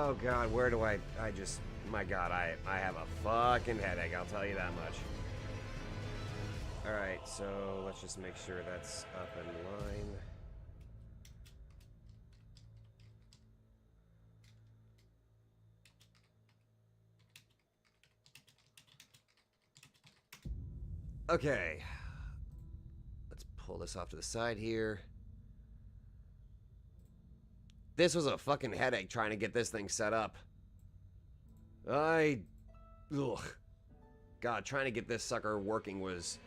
Oh god, where do I just, my god, I have a fucking headache, I'll tell you that much. Alright, so let's just make sure that's up in line. Okay. Let's pull this off to the side here. This was a fucking headache trying to get this thing set up. Ugh. God, trying to get this sucker working was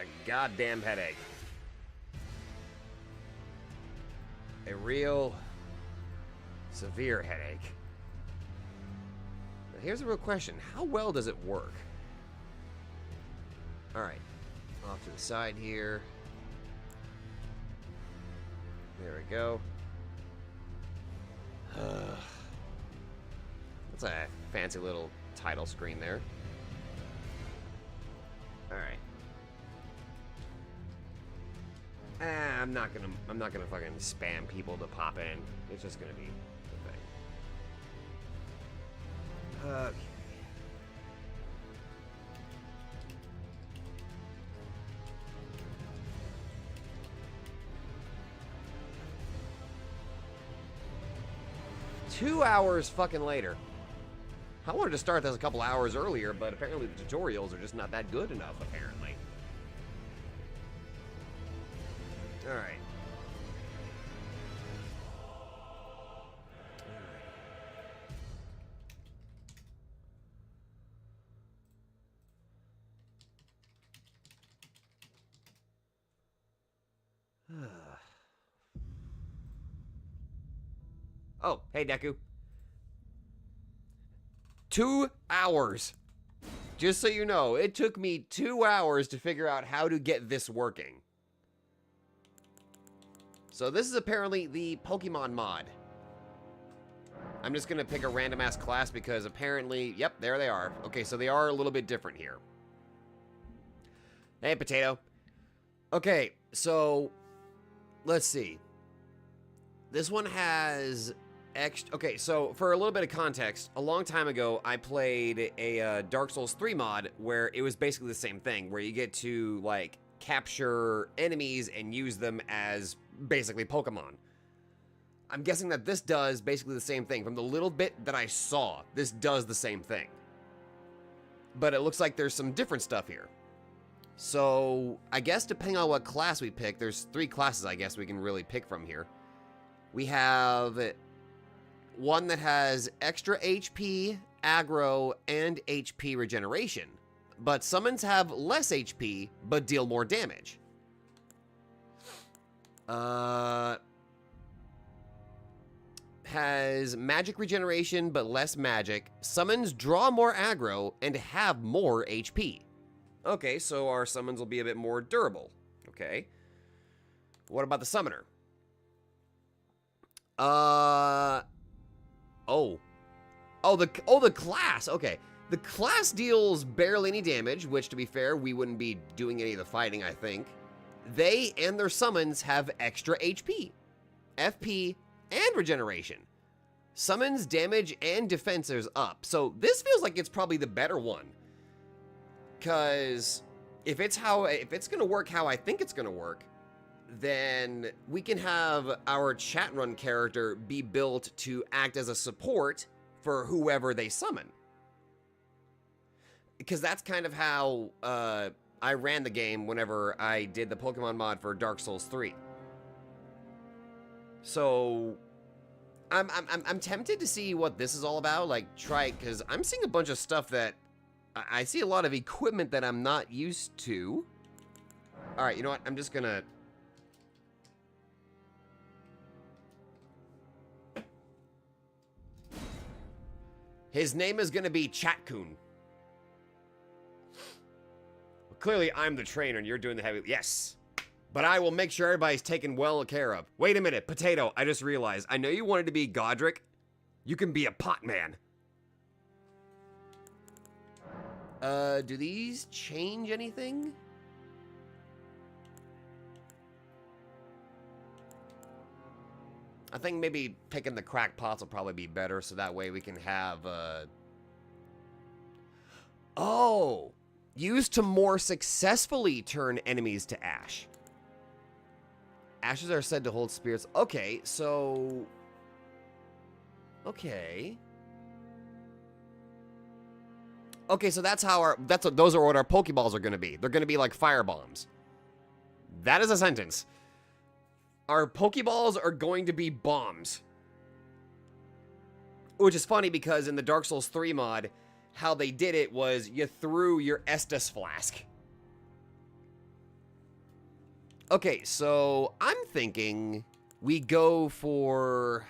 a goddamn headache. A real severe headache. Now here's a real question. How well does it work? Alright. Off to the side here. There we go. That's a fancy little title screen there. Alright. I'm not gonna fucking spam people to pop in. It's just gonna be the thing. Okay. Two hours fucking later. I wanted to start this a couple hours earlier, but apparently the tutorials are just not that good enough, apparently. Alright. Oh, hey Deku. 2 hours. Just so you know, it took me 2 hours to figure out how to get this working. So this is apparently the Pokemon mod. I'm just gonna pick a random ass class because apparently, yep, there they are. Okay, so they are a little bit different here. Hey, Potato. Okay, so let's see. This one has okay, so for a little bit of context, a long time ago, I played a Dark Souls 3 mod where it was basically the same thing, where you get to, like, capture enemies and use them as basically Pokemon. I'm guessing that this does basically the same thing. From the little bit that I saw, this does the same thing. But it looks like there's some different stuff here. So, I guess depending on what class we pick, there's 3 classes I guess we can really pick from here. We have one that has extra HP, aggro, and HP regeneration. But summons have less HP, but deal more damage. Has magic regeneration, but less magic. Summons draw more aggro, and have more HP. Okay, so our summons will be a bit more durable. Okay. What about the summoner? The class. Okay. The class deals barely any damage, which, to be fair, we wouldn't be doing any of the fighting, I think. They and their summons have extra HP, FP, and regeneration. Summons, damage, and defense is up. So this feels like it's probably the better one. Because if it's going to work how I think it's going to work, then we can have our chat run character be built to act as a support for whoever they summon. Because that's kind of how I ran the game whenever I did the Pokemon mod for Dark Souls 3. So I'm tempted to see what this is all about. Like, try it, because I'm seeing a bunch of stuff that I see a lot of equipment that I'm not used to. All right, you know what? I'm just gonna. His name is gonna be Chatcoon. Well, clearly, I'm the trainer and you're doing the heavy. Yes. But I will make sure everybody's taken well care of. Wait a minute, Potato, I just realized. I know you wanted to be Godric. You can be a pot man. Do these change anything? I think maybe picking the crack pots will probably be better, so that way we can have, Oh! Used to more successfully turn enemies to ash. Ashes are said to hold spirits. Okay, so... Okay. Okay, so that's how our... those are what our Pokeballs are going to be. They're going to be like fire bombs. That is a sentence. Our Pokeballs are going to be bombs. Which is funny because in the Dark Souls 3 mod, how they did it was you threw your Estus flask. Okay, so I'm thinking we go for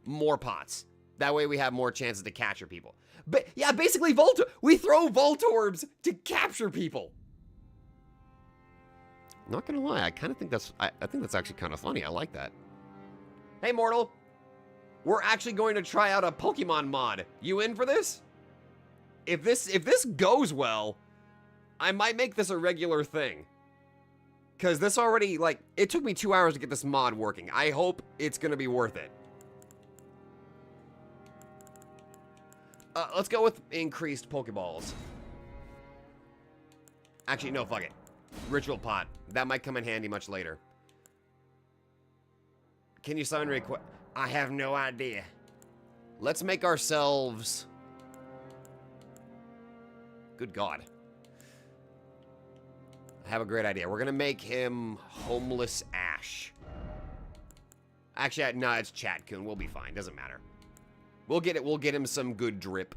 more pots. That way we have more chances to capture people. But yeah, basically we throw Voltorbs to capture people. Not gonna lie, I kind of think that's I think that's actually kind of funny. I like that. Hey, mortal. We're actually going to try out a Pokemon mod. You in for this? If this goes well, I might make this a regular thing. Because this already, like, it took me 2 hours to get this mod working. I hope it's going to be worth it. Let's go with increased Pokeballs. Actually, no, fuck it. Ritual Pot. That might come in handy much later. Can you summon request? I have no idea. Let's make ourselves... Good God. I have a great idea. We're gonna make him Homeless Ash. Actually, no, it's Chatcoon. We'll be fine. Doesn't matter. We'll get it. We'll get him some good drip.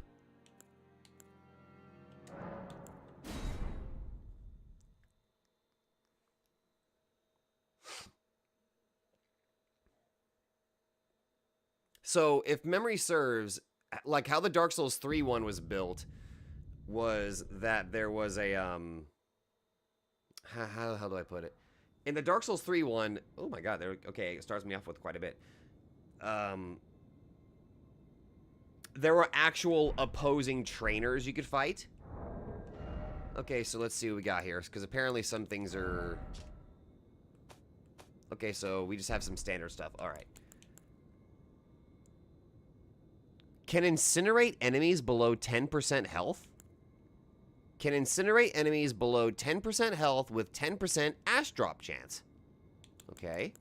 So, if memory serves, like how the Dark Souls 3 one was built, was that there was a, how do I put it? In the Dark Souls 3 one, oh my god, okay, it starts me off with quite a bit. There were actual opposing trainers you could fight. Okay, so let's see what we got here, because apparently some things are... Okay, so we just have some standard stuff. Alright. Can incinerate enemies below 10% health? Can incinerate enemies below 10% health with 10% ash drop chance. Okay.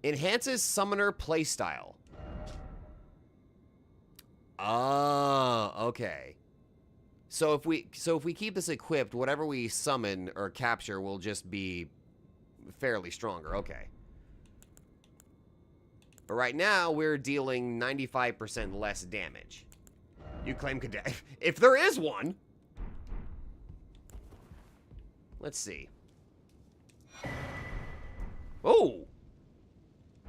Enhances summoner playstyle. Oh, okay. So if we keep this equipped, whatever we summon or capture will just be fairly stronger. Okay. But right now, we're dealing 95% less damage. You claim if there is one. Let's see. Oh!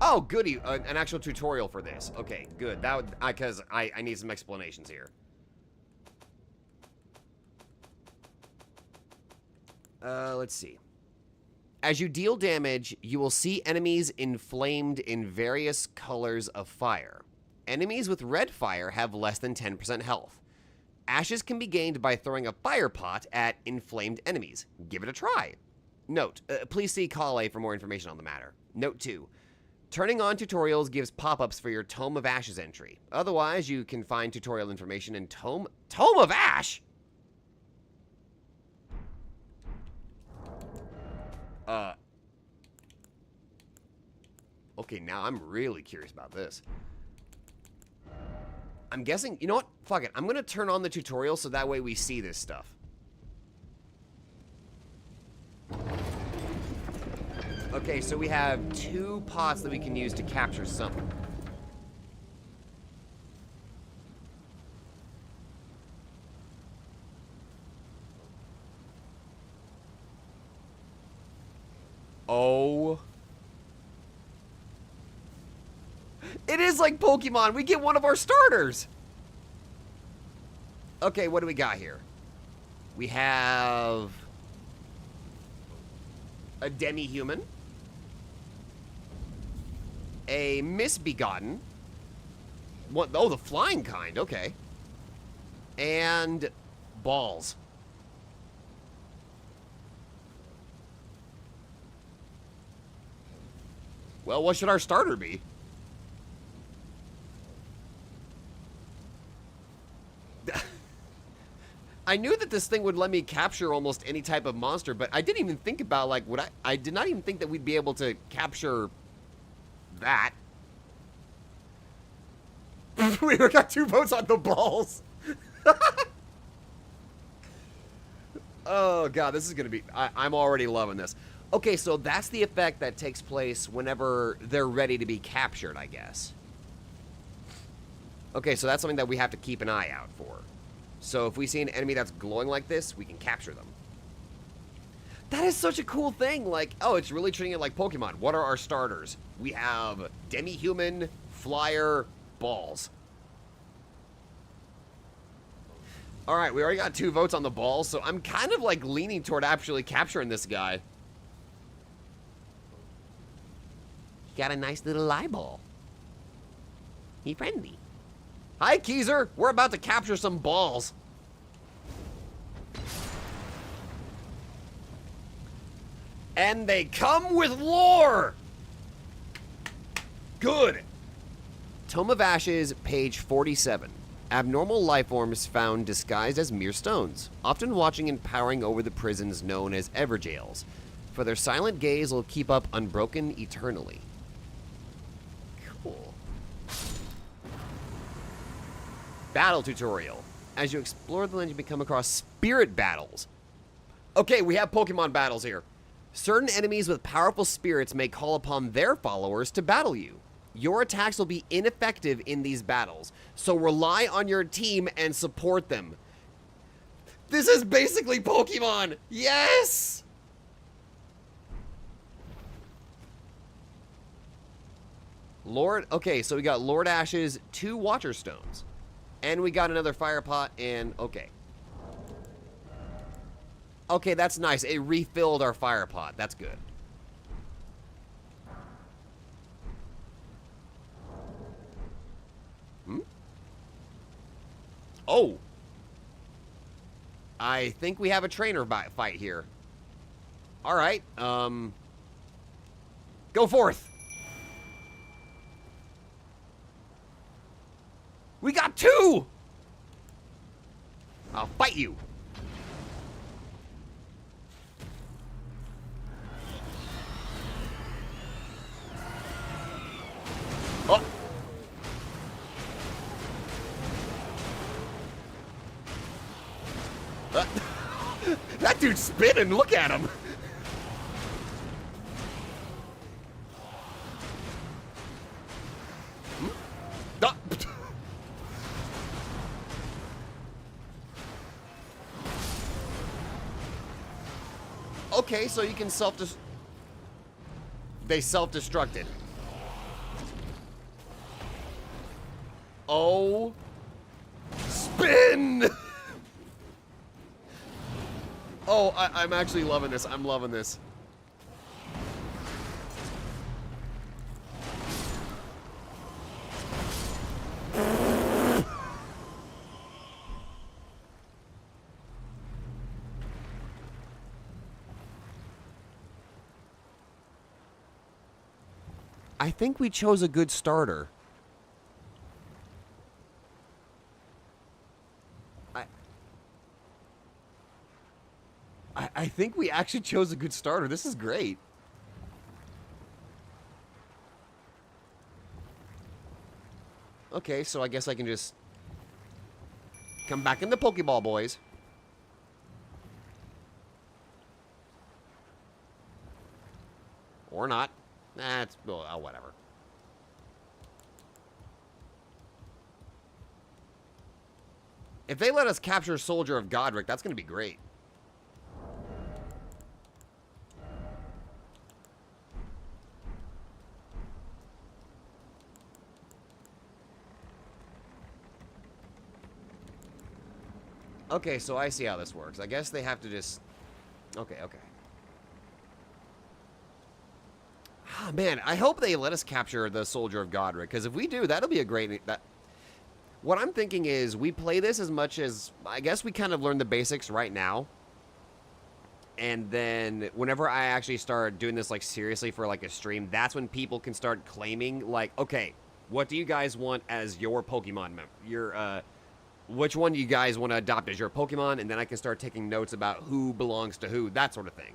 Oh, goody. An actual tutorial for this. Okay, good. That would... Because I need some explanations here. Let's see. As you deal damage, you will see enemies inflamed in various colors of fire. Enemies with red fire have less than 10% health. Ashes can be gained by throwing a fire pot at inflamed enemies. Give it a try. Note, please see Kale for more information on the matter. Note 2. Turning on tutorials gives pop-ups for your Tome of Ashes entry. Otherwise, you can find tutorial information in Tome of Ash? Okay, now I'm really curious about this. I'm guessing, you know what? Fuck it. I'm gonna turn on the tutorial so that way we see this stuff. Okay, so we have 2 pots that we can use to capture something. Oh. It is like Pokemon. We get one of our starters. Okay, what do we got here? We have a demi-human, a misbegotten. What? Oh, the flying kind. Okay. And balls. Well, what should our starter be? I knew that this thing would let me capture almost any type of monster, but I didn't even think about, like, I did not even think that we'd be able to capture that. We got 2 votes on the balls. Oh, God, this is going to be... I'm already loving this. Okay, so that's the effect that takes place whenever they're ready to be captured, I guess. Okay, so that's something that we have to keep an eye out for. So if we see an enemy that's glowing like this, we can capture them. That is such a cool thing. Like, oh, it's really treating it like Pokemon. What are our starters? We have Demi-Human, Flyer, Balls. All right, we already got 2 votes on the balls, so I'm kind of like leaning toward actually capturing this guy. He got a nice little eyeball. He friendly. Hi, Keezer. We're about to capture some balls. And they come with lore. Good. Tome of Ashes, page 47. Abnormal lifeforms found disguised as mere stones, often watching and powering over the prisons known as Everjails, for their silent gaze will keep up unbroken eternally. Cool. Battle tutorial. As you explore the land, you may come across spirit battles. Okay, we have Pokemon battles here. Certain enemies with powerful spirits may call upon their followers to battle you. Your attacks will be ineffective in these battles, so rely on your team and support them. This is basically Pokemon! Yes! Lord, okay, so we got Lord Ash's 2 Watcher Stones. And we got another Fire Pot and, okay. Okay, that's nice. It refilled our Fire Pot. That's good. Oh. I think we have a trainer fight here. All right. Go forth. We got 2. I'll fight you. Oh. That dude's spinning. Look at him. Okay, so you can they self-destructed. Oh. Spin! Oh, I'm actually loving this. I'm loving this. I think we chose a good starter. I think we actually chose a good starter. This is great. Okay, so I guess I can just come back in the Pokeball, boys. Or not. Nah, it's, oh, whatever. If they let us capture Soldier of Godric, that's going to be great. Okay, so I see how this works. I guess they have to just... Okay, okay. Ah, man, I hope they let us capture the Soldier of Godric, because if we do, that'll be a great... What I'm thinking is we play this as much as... I guess we kind of learn the basics right now. And then whenever I actually start doing this like seriously for like a stream, that's when people can start claiming like, okay, what do you guys want as your Pokemon which one do you guys want to adopt as your Pokemon? And then I can start taking notes about who belongs to who, that sort of thing.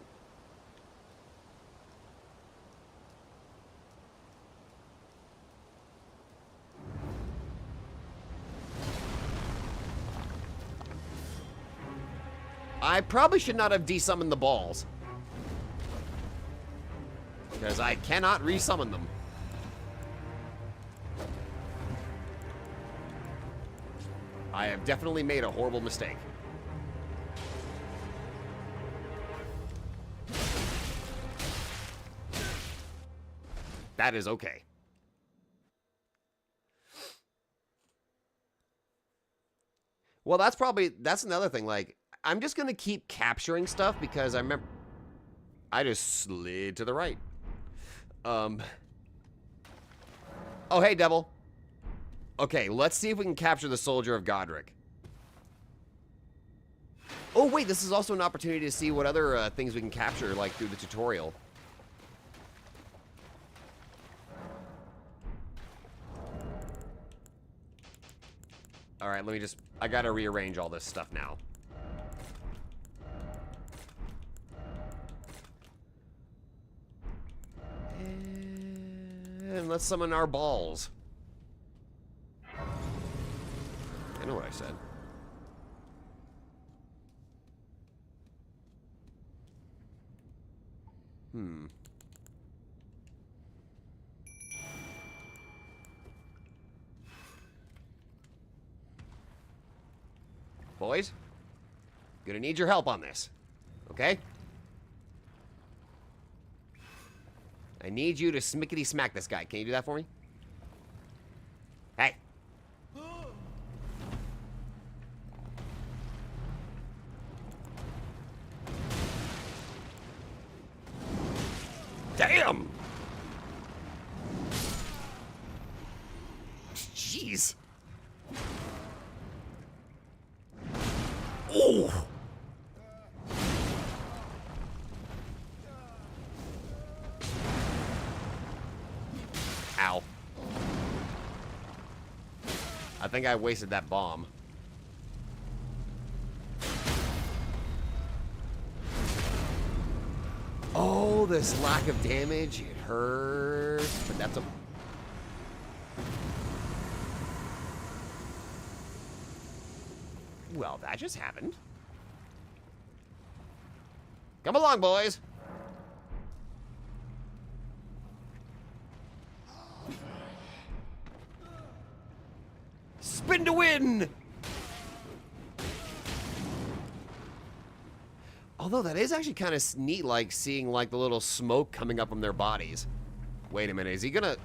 I probably should not have desummoned the balls, because I cannot resummon them. I have definitely made a horrible mistake. That is okay. Well, that's another thing. Like, I'm just going to keep capturing stuff because I remember I just slid to the right. Oh, hey, Devil. Okay, let's see if we can capture the Soldier of Godric. Oh, wait, this is also an opportunity to see what other things we can capture, like, through the tutorial. All right, I gotta rearrange all this stuff now. And let's summon our balls. I know what I said. Boys, gonna need your help on this, okay? I need you to smickety smack this guy. Can you do that for me? Hey. Damn! Jeez. Oh! Ow. I think I wasted that bomb. Oh, this lack of damage, it hurts, but that's a... Well, that just happened. Come along, boys. Spin to win! Although that is actually kind of neat, like seeing like the little smoke coming up from their bodies. Wait a minute, is he gonna...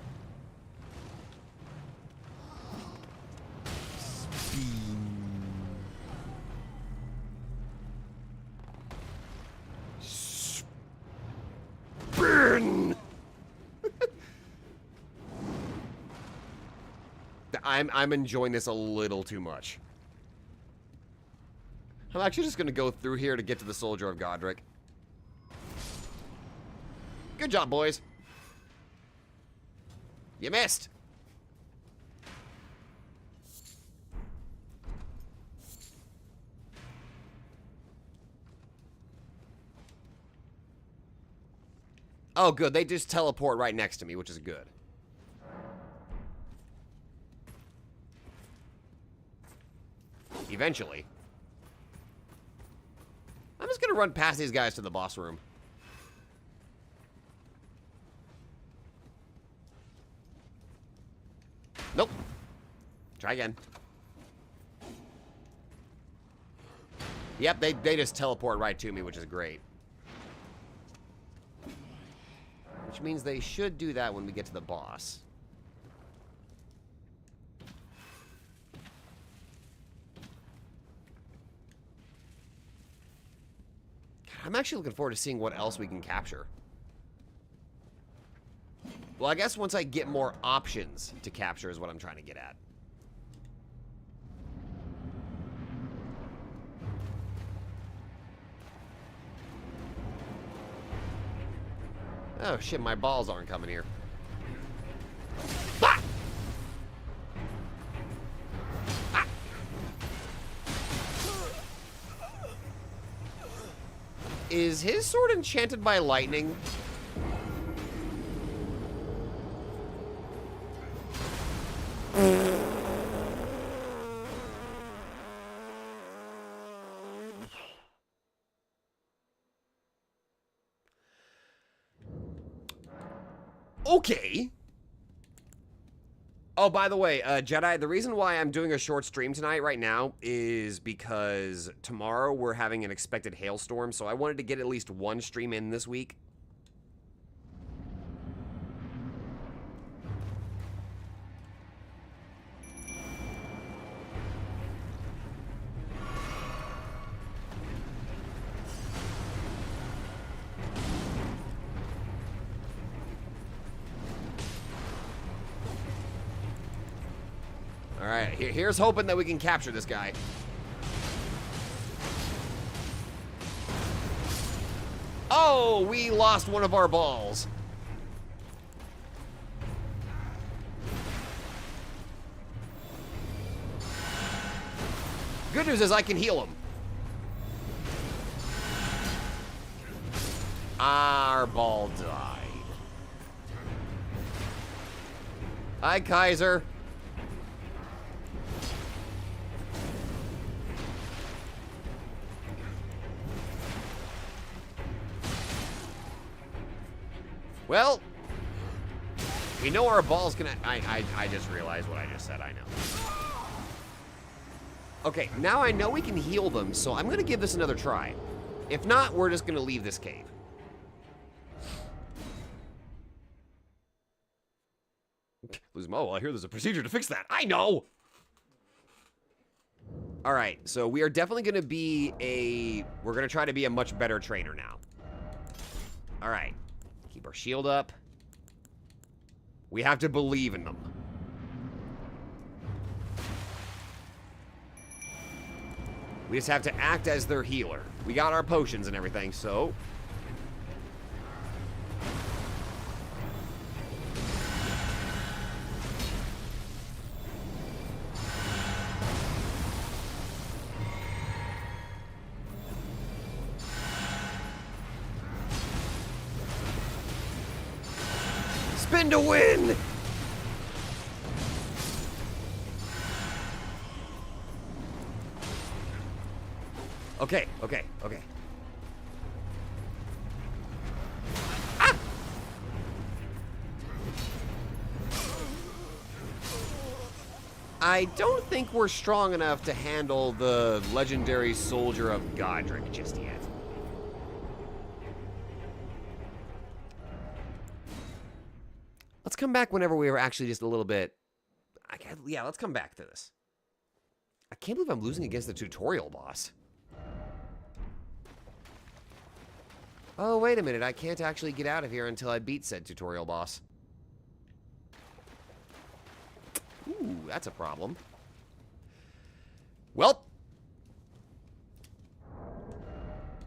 Spin! I'm enjoying this a little too much. I'm actually just going to go through here to get to the Soldier of Godric. Good job, boys. You missed. Oh, good. They just teleport right next to me, which is good. Eventually. I'm just going to run past these guys to the boss room. Nope. Try again. Yep, they just teleport right to me, which is great. Which means they should do that when we get to the boss. I'm actually looking forward to seeing what else we can capture. Well, I guess once I get more options to capture is what I'm trying to get at. Oh shit, my balls aren't coming here. Ah! Ah! Is his sword enchanted by lightning? Okay. Oh, by the way, Jedi, the reason why I'm doing a short stream tonight right now is because tomorrow we're having an expected hailstorm, so I wanted to get at least one stream in this week. All right, here's hoping that we can capture this guy. Oh, we lost one of our balls. Good news is I can heal him. Our ball died. Hi, Kaiser. Well, we know our ball's gonna... I just realized what I just said. I know. Okay, now I know we can heal them, so I'm gonna give this another try. If not, we're just gonna leave this cave. Luzmo, I hear there's a procedure to fix that. I know! Alright, so we are definitely gonna be a... We're gonna try to be a much better trainer now. Alright. Keep our shield up. We have to believe in them. We just have to act as their healer. We got our potions and everything, so... Spin to win! Okay. Ah! I don't think we're strong enough to handle the legendary soldier of Godric just yet. Let's come back whenever we were actually just a little bit... Yeah, let's come back to this. I can't believe I'm losing against the tutorial boss. Oh, wait a minute. I can't actually get out of here until I beat said tutorial boss. Ooh, that's a problem. Well,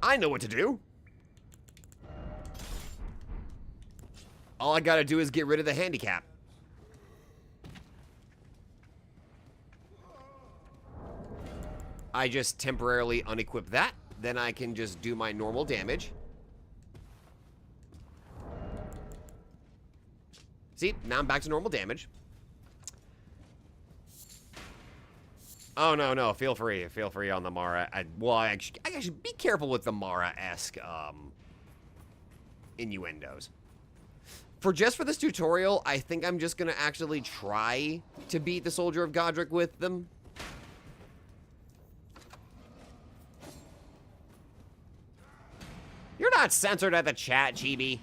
I know what to do. All I gotta do is get rid of the handicap. I just temporarily unequip that. Then I can just do my normal damage. See, now I'm back to normal damage. Oh, no, feel free on the Mara. I should be careful with the Mara-esque, innuendos. For this tutorial, I think I'm just gonna actually try to beat the Soldier of Godric with them. You're not censored at the chat, Chibi.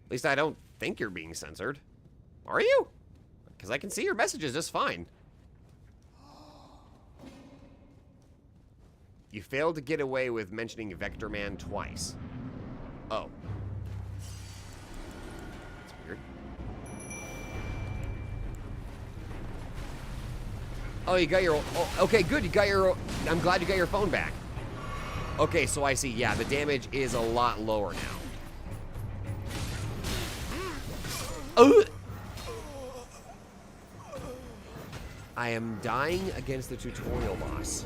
At least I don't think you're being censored. Are you? Because I can see your messages just fine. You failed to get away with mentioning Vector Man twice. Oh. That's weird. Oh, you got your... Oh, okay, good. You got your... I'm glad you got your phone back. Okay, so I see. Yeah, the damage is a lot lower now. I am dying against the tutorial boss.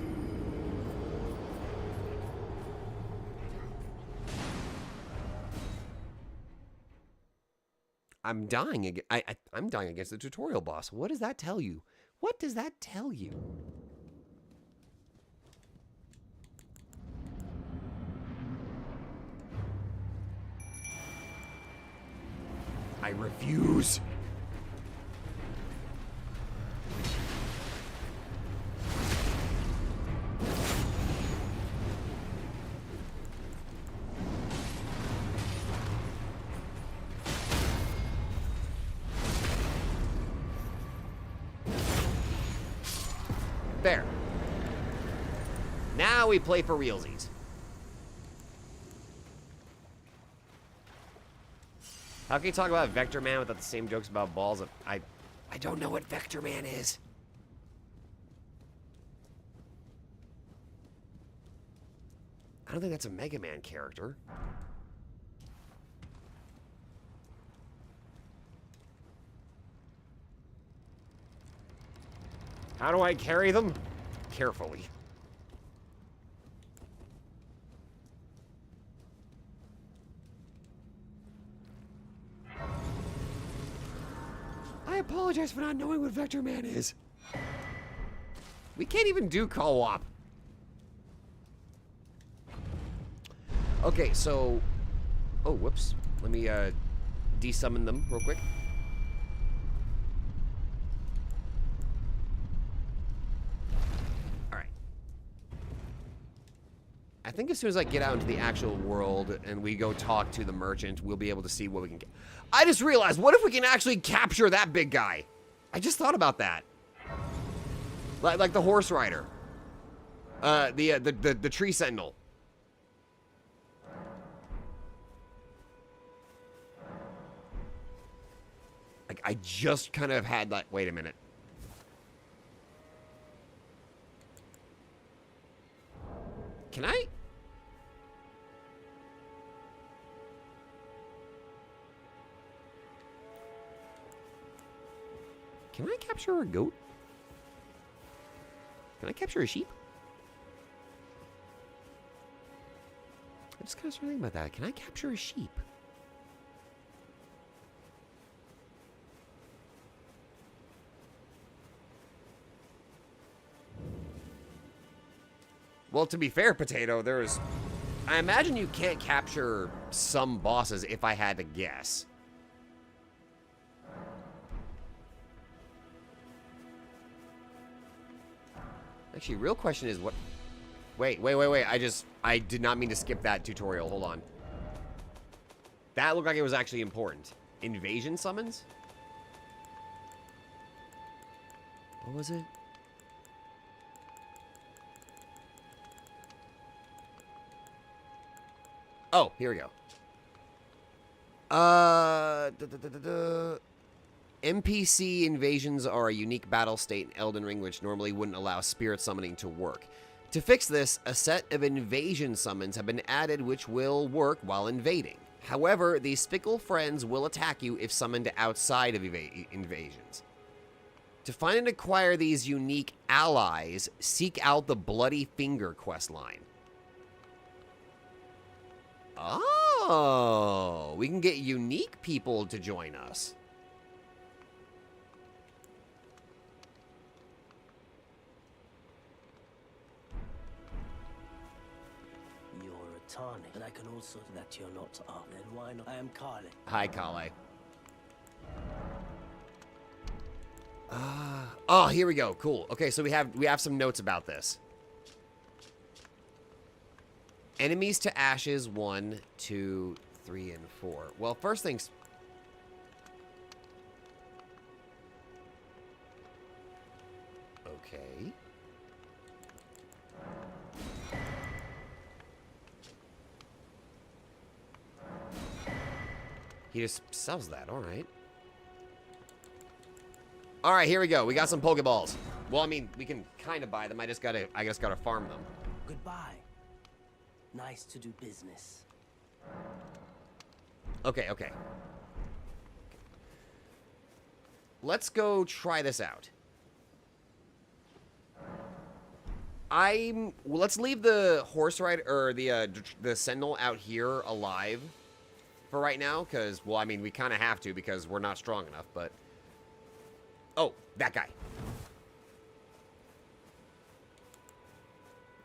I'm dying. I'm dying against the tutorial boss. What does that tell you? What does that tell you? I refuse. There. Now we play for realsies. How can you talk about Vector Man without the same jokes about balls? I don't know what Vector Man is. I don't think that's a Mega Man character. How do I carry them? Carefully. I apologize for not knowing what Vector Man is. We can't even do co-op. Okay, so... Oh, whoops. Let me desummon them real quick. Alright. I think as soon as I get out into the actual world and we go talk to the merchant, we'll be able to see what we can get. I just realized, what if we can actually capture that big guy? I just thought about that. Like the horse rider. The tree sentinel. Like, I just kind of had like, wait a minute. Can I? Can I capture a goat? Can I capture a sheep? I just kind of started thinking about that. Can I capture a sheep? Well, to be fair, Potato, there's... I imagine you can't capture some bosses if I had to guess. Actually, real question is what... Wait. I did not mean to skip that tutorial. Hold on. That looked like it was actually important. Invasion summons? What was it? Oh, here we go. NPC invasions are a unique battle state in Elden Ring which normally wouldn't allow spirit summoning to work. To fix this, a set of invasion summons have been added which will work while invading. However, these fickle friends will attack you if summoned outside of invasions. To find and acquire these unique allies, seek out the Bloody Finger questline. Oh, we can get unique people to join us. You're a Tani, and I can also that you're not up. Then why not? I am Kale. Hi, Kale. Oh, here we go. Cool. Okay, so we have some notes about this. Enemies to ashes, 1, 2, 3, and 4. Well, first things... Okay. He just sells that, alright. Alright, here we go. We got some Pokeballs. Well, I mean, we can kind of buy them. I just gotta farm them. Goodbye. Nice to do business. Okay, okay. Let's go try this out. Let's leave the horse rider or the sentinel out here alive for right now, because, well, I mean, we kind of have to because we're not strong enough, but... Oh, that guy.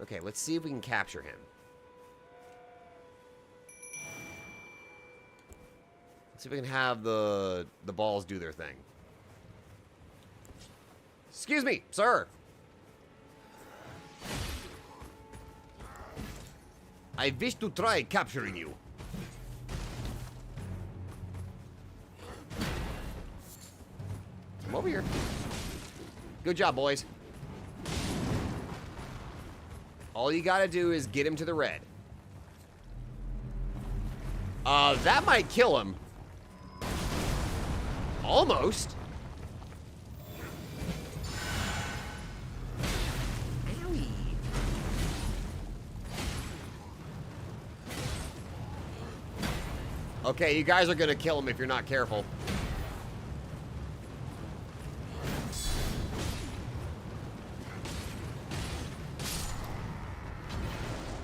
Okay, let's see if we can capture him. Let's see if we can have the balls do their thing. Excuse me, sir. I wish to try capturing you. Come over here. Good job, boys. All you gotta do is get him to the red. That might kill him. Almost. Owie. Okay, you guys are gonna kill him if you're not careful.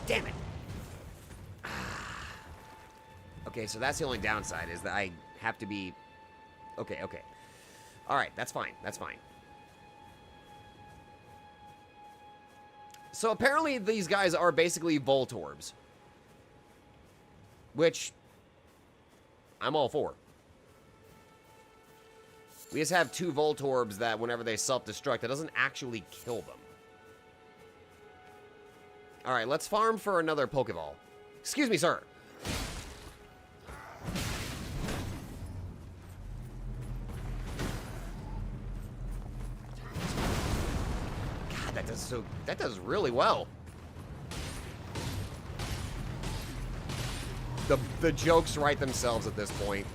Damn it. Okay, so that's the only downside, is that I have to be... Okay, okay. Alright, that's fine. That's fine. So apparently these guys are basically Voltorbs. Which... I'm all for. We just have 2 Voltorbs that whenever they self-destruct, it doesn't actually kill them. Alright, let's farm for another Pokeball. Excuse me, sir. God, that does really well. The jokes write themselves at this point.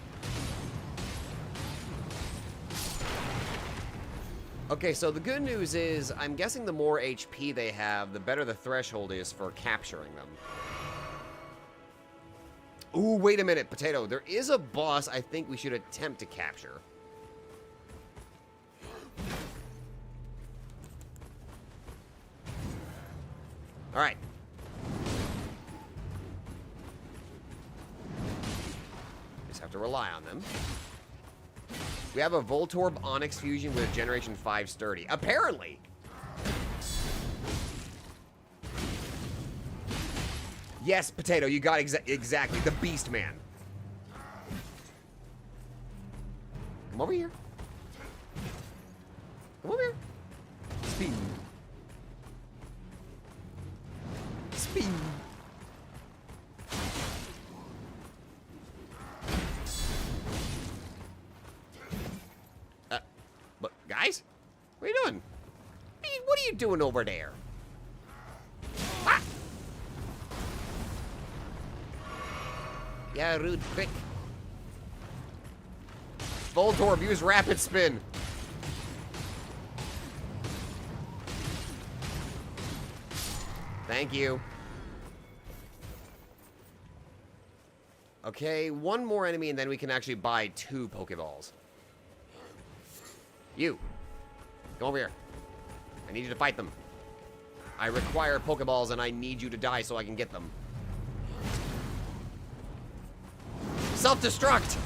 Okay, so the good news is, I'm guessing the more HP they have, the better the threshold is for capturing them. Ooh, wait a minute, Potato. There is a boss I think we should attempt to capture. Alright. Just have to rely on them. We have a Voltorb Onyx Fusion with Generation 5 Sturdy. Apparently! Yes, Potato, you got exactly. The Beast Man. Come over here. Come over here. Spin. Spin. But guys, what are you doing? What are you doing over there? Ah! Yeah, rude prick. Voltorb, use Rapid Spin. Thank you. Okay, one more enemy and then we can actually buy 2 Pokeballs. You. Come over here. I need you to fight them. I require Pokeballs and I need you to die so I can get them. Self-destruct!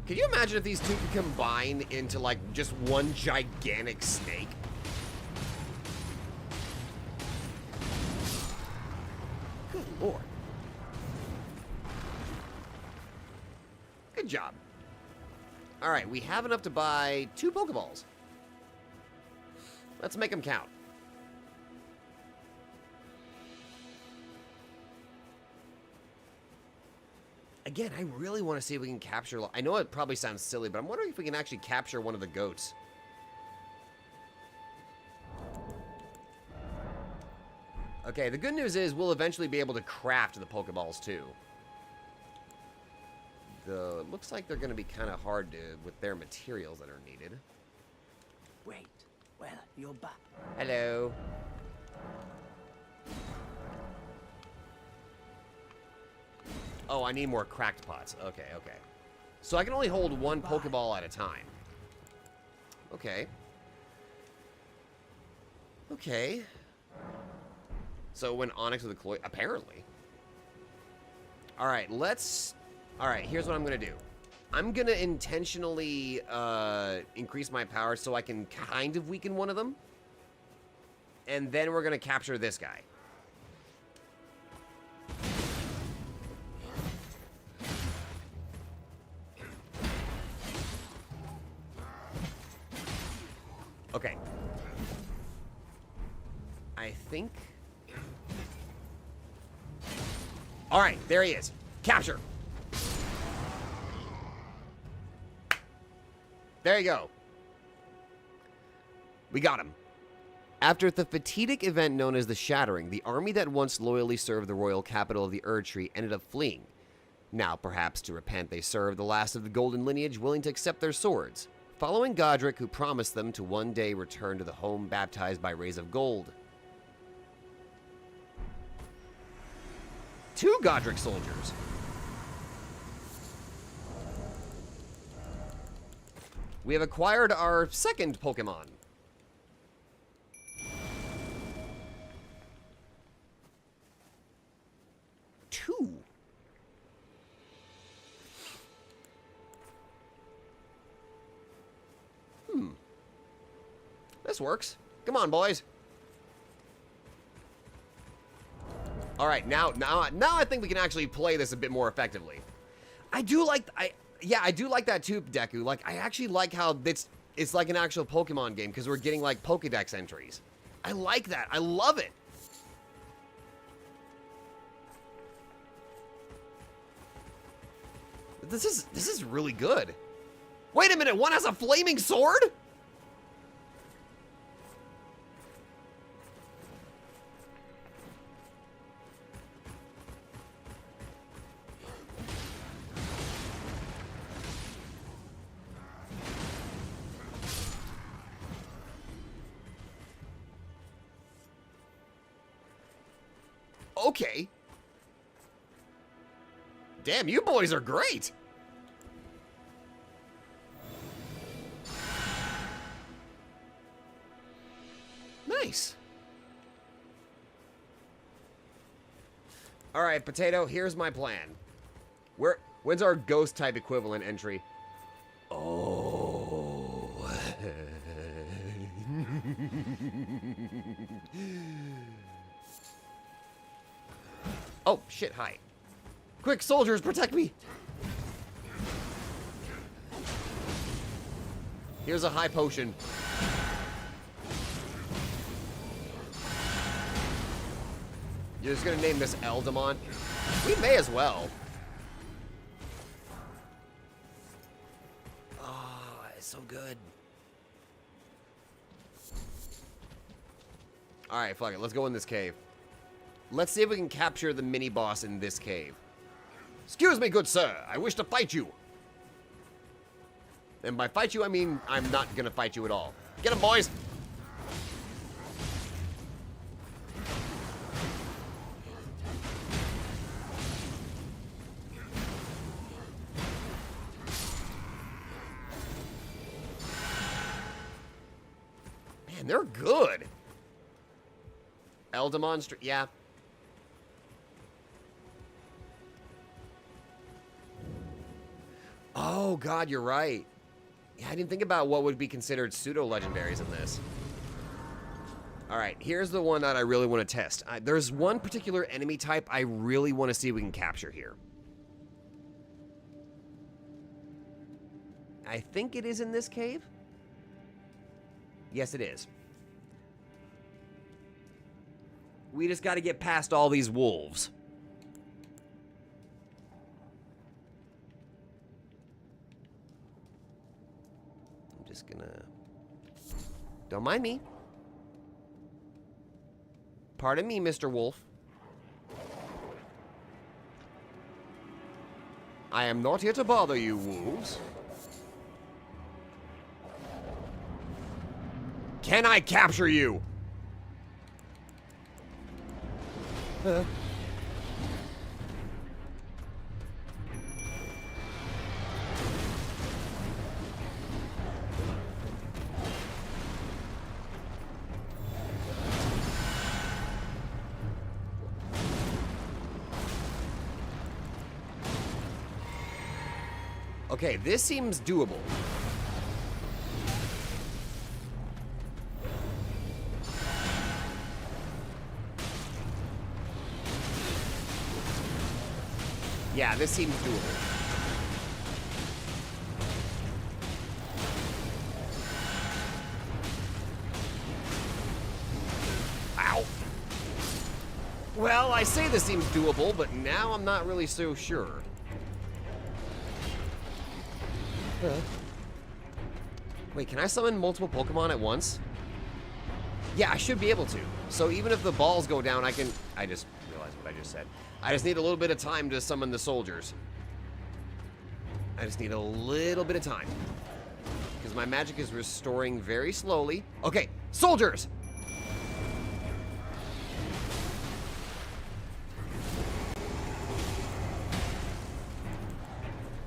Can you imagine if these two could combine into, like, just one gigantic snake? Good lord. Good job. Alright, we have enough to buy 2 Pokeballs. Let's make them count. Again, I really want to see if we can capture... I know it probably sounds silly, but I'm wondering if we can actually capture one of the goats. Okay, the good news is we'll eventually be able to craft the Pokeballs too. though. It looks like they're going to be kind of hard to with their materials that are needed. Wait. Well, you're back. Hello. Oh, I need more cracked pots. Okay, okay. So I can only hold one Pokeball at a time. Okay. Okay. So when Onyx with a Cloy, apparently. Alright, let's... Alright, here's what I'm going to do. I'm going to intentionally increase my power so I can kind of weaken one of them. And then we're going to capture this guy. Okay. I think... Alright, there he is. Capture. There you go. We got him. After the fatidic event known as the Shattering, the army that once loyally served the royal capital of the Erdtree ended up fleeing. Now, perhaps to repent, they served the last of the golden lineage willing to accept their swords, following Godric, who promised them to one day return to the home baptized by rays of gold. 2 Godric soldiers. We have acquired our second Pokemon. Two. This works. Come on, boys. All right, now I think we can actually play this a bit more effectively. I do like that too, Deku. Like, I actually like how it's like an actual Pokemon game because we're getting like Pokedex entries. I like that. I love it. This is really good. Wait a minute, one has a flaming sword? Okay. Damn, you boys are great. Nice. All right, Potato, here's my plan. When's our ghost type equivalent entry? Oh. Oh, shit, hi. Quick, soldiers, protect me! Here's a high potion. You're just gonna name this Eldemon? We may as well. Oh, it's so good. Alright, fuck it. Let's go in this cave. Let's see if we can capture the mini-boss in this cave. Excuse me, good sir. I wish to fight you. And by fight you, I mean I'm not gonna fight you at all. Get him, boys! Man, they're good. Eldemon, yeah. Oh, God, you're right. Yeah, I didn't think about what would be considered pseudo-legendaries in this. All right, here's the one that I really want to test. There's one particular enemy type I really want to see if we can capture here. I think it is in this cave. Yes, it is. We just got to get past all these wolves. I'm just gonna... Don't mind me. Pardon me, Mr. Wolf. I am not here to bother you, wolves. Can I capture you? Okay, this seems doable. Yeah, this seems doable. Ow! Well, I say this seems doable, but now I'm not really so sure. Wait, can I summon multiple Pokemon at once? Yeah, I should be able to. So even if the balls go down, I can... I just realized what I just said. I just need a little bit of time to summon the soldiers. I just need a little bit of time. Because my magic is restoring very slowly. Okay, soldiers!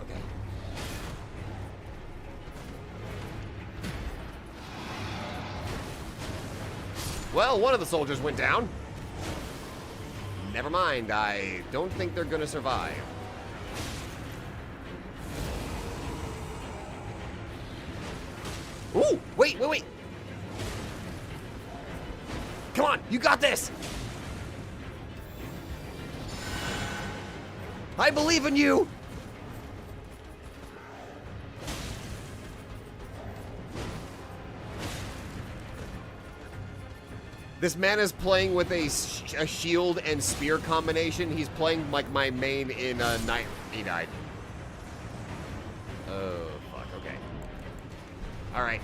Okay. Well, one of the soldiers went down. Never mind, I don't think they're gonna survive. Ooh, wait. Come on, you got this. I believe in you. This man is playing with a shield and spear combination. He's playing like my main in Night. He died. Oh, fuck, okay. All right.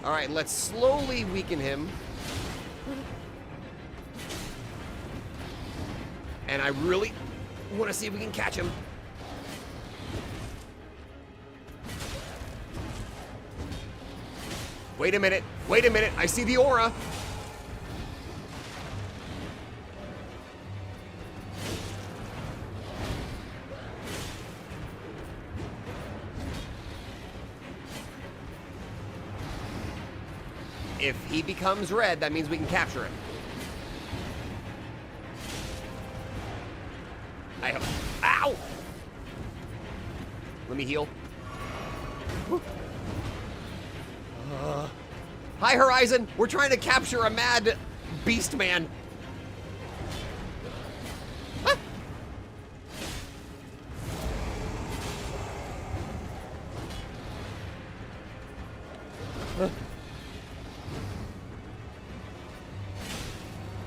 All right, let's slowly weaken him. And I really want to see if we can catch him. Wait a minute. I see the aura. If he becomes red, that means we can capture him. Ow! Let me heal. Hi, Horizon! We're trying to capture a mad beast man. Ah.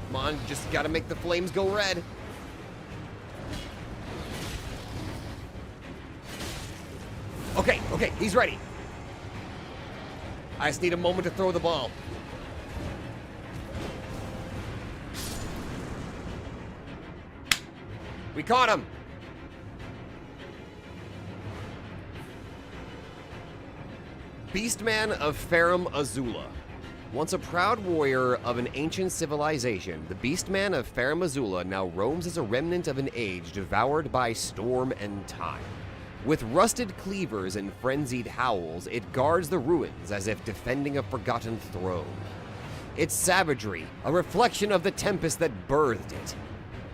Come on, just gotta make the flames go red. Okay, he's ready. I just need a moment to throw the ball. We caught him. Beastman of Farum Azula. Once a proud warrior of an ancient civilization, the Beastman of Farum Azula now roams as a remnant of an age devoured by storm and time. With rusted cleavers and frenzied howls, it guards the ruins as if defending a forgotten throne. Its savagery, a reflection of the tempest that birthed it.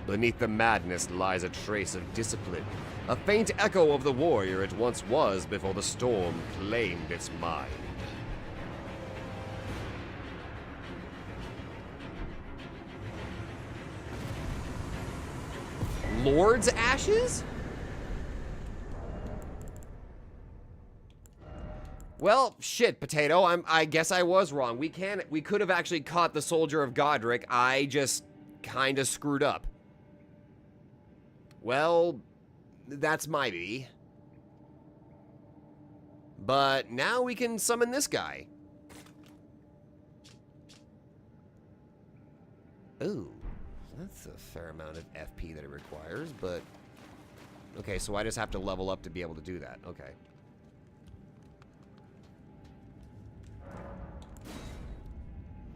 Beneath the madness lies a trace of discipline, a faint echo of the warrior it once was before the storm claimed its mind. Lord's Ashes? Well, shit, Potato. I guess I was wrong. We could have actually caught the Soldier of Godric. I just kind of screwed up. Well, that's my B. But now we can summon this guy. Ooh, that's a fair amount of FP that it requires, but... Okay, so I just have to level up to be able to do that. Okay.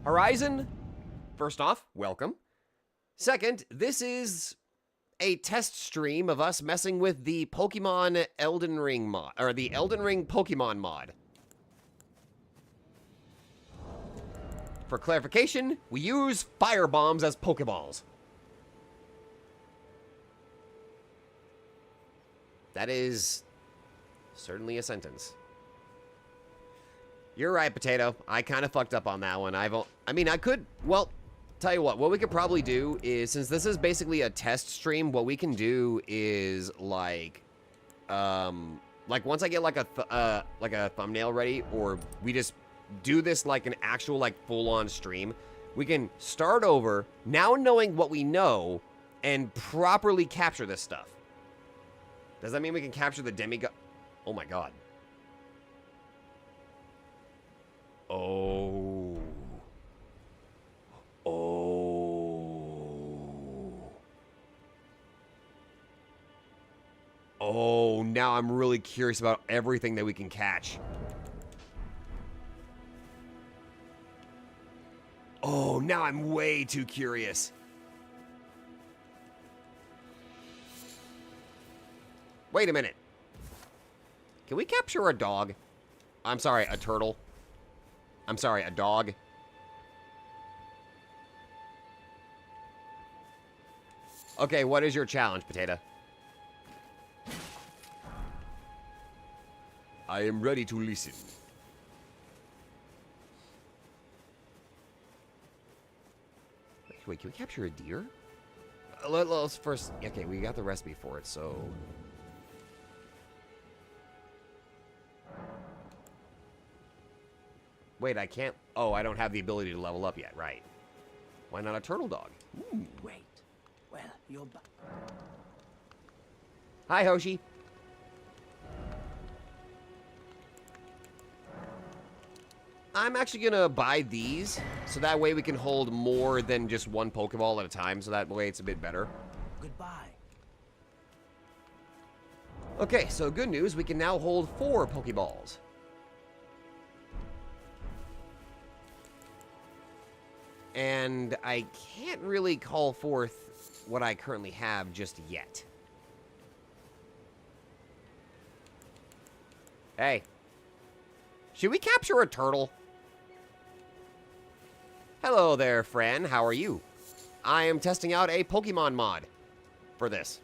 Horizon, first off, welcome. Second, this is a test stream of us messing with the Pokemon Elden Ring mod, or the Elden Ring Pokemon mod. For clarification, we use fire bombs as Pokeballs. That is certainly a sentence. You're right, Potato. I kind of fucked up on that one. I mean, I could, well, tell you what we could probably do is, since this is basically a test stream, what we can do is, like once I get, like a thumbnail ready, or we just do this like an actual, like, full-on stream, we can start over, now knowing what we know, and properly capture this stuff. Does that mean we can capture the demigod? Oh my god. Oh. Oh. Oh, now I'm really curious about everything that we can catch. Oh, now I'm way too curious. Wait a minute. Can we capture a dog? I'm sorry, a turtle. I'm sorry, a dog. Okay, what is your challenge, Potato? I am ready to listen. Wait, can we capture a deer? Let's first... Okay, we got the recipe for it, so... Wait, I can't... Oh, I don't have the ability to level up yet, right. Why not a turtle dog? Ooh, wait. Well, you're back. Hi, Hoshi. I'm actually gonna buy these, so that way we can hold more than just one Pokeball at a time, so that way it's a bit better. Goodbye. Okay, so good news, we can now hold 4 Pokeballs. And I can't really call forth what I currently have just yet. Hey. Should we capture a turtle? Hello there, friend. How are you? I am testing out a Pokemon mod for this.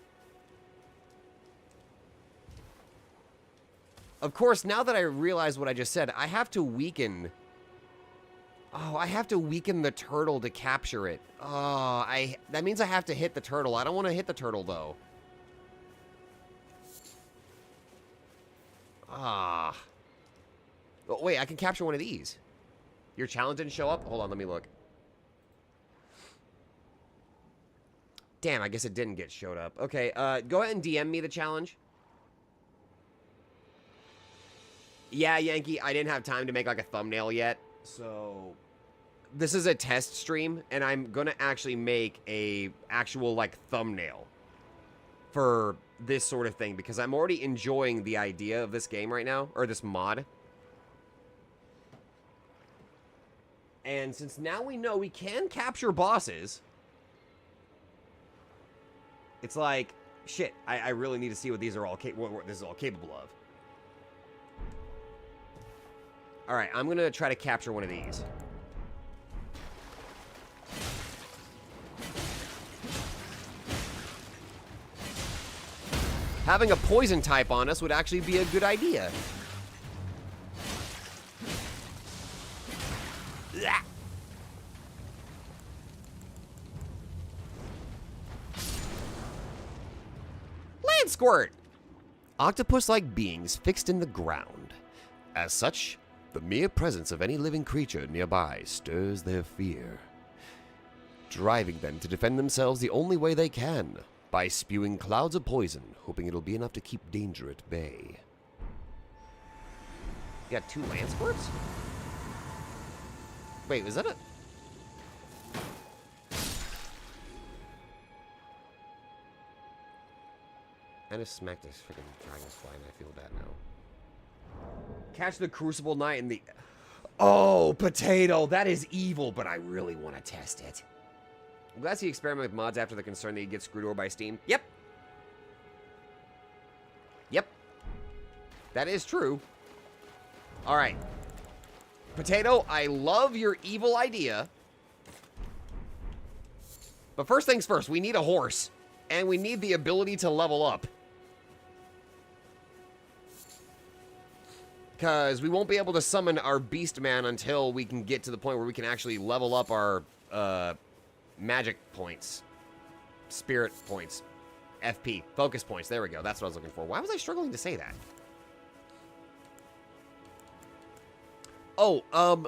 Of course, now that I realize what I just said, I have to weaken... Oh, I have to weaken the turtle to capture it. Oh, that means I have to hit the turtle. I don't want to hit the turtle, though. Ah. Oh, wait, I can capture one of these. Your challenge didn't show up? Hold on, let me look. Damn, I guess it didn't get showed up. Okay, go ahead and DM me the challenge. Yeah, Yankee, I didn't have time to make, like, a thumbnail yet. So, this is a test stream, and I'm gonna actually make a actual, like, thumbnail for this sort of thing, because I'm already enjoying the idea of this game right now, or this mod. And since now we know we can capture bosses, it's like, shit, I really need to see what these are all what this is all capable of. Alright, I'm gonna try to capture one of these. Having a poison type on us would actually be a good idea. Land Squirt! Octopus-like beings fixed in the ground. As such, the mere presence of any living creature nearby stirs their fear, driving them to defend themselves the only way they can, by spewing clouds of poison, hoping it'll be enough to keep danger at bay. got 2 land squirts? Wait, was that a... I just smacked this freaking dragonfly and I feel bad now. Catch the Crucible Knight in the... Oh, potato! That is evil, but I really want to test it. I'm glad to experiment with mods after the concern that you get screwed over by Steam. Yep. Yep. That is true. Alright. Potato, I love your evil idea. But first things first, we need a horse. And we need the ability to level up. Because we won't be able to summon our Beast Man until we can get to the point where we can actually level up our magic points. Spirit points. FP. Focus points. There we go. That's what I was looking for. Why was I struggling to say that? Oh,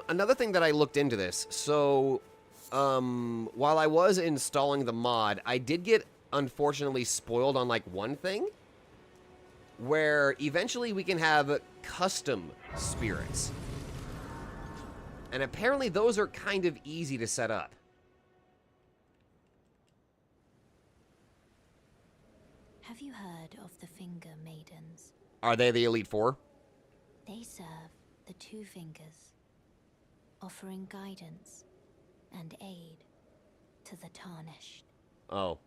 another thing that I looked into this. So, while I was installing the mod, I did get, unfortunately, spoiled on, like, one thing. Where eventually we can have custom spirits. And apparently those are kind of easy to set up. Have you heard of the Finger Maidens? Are they the Elite Four? They serve the 2 fingers, offering guidance and aid to the tarnished. Oh.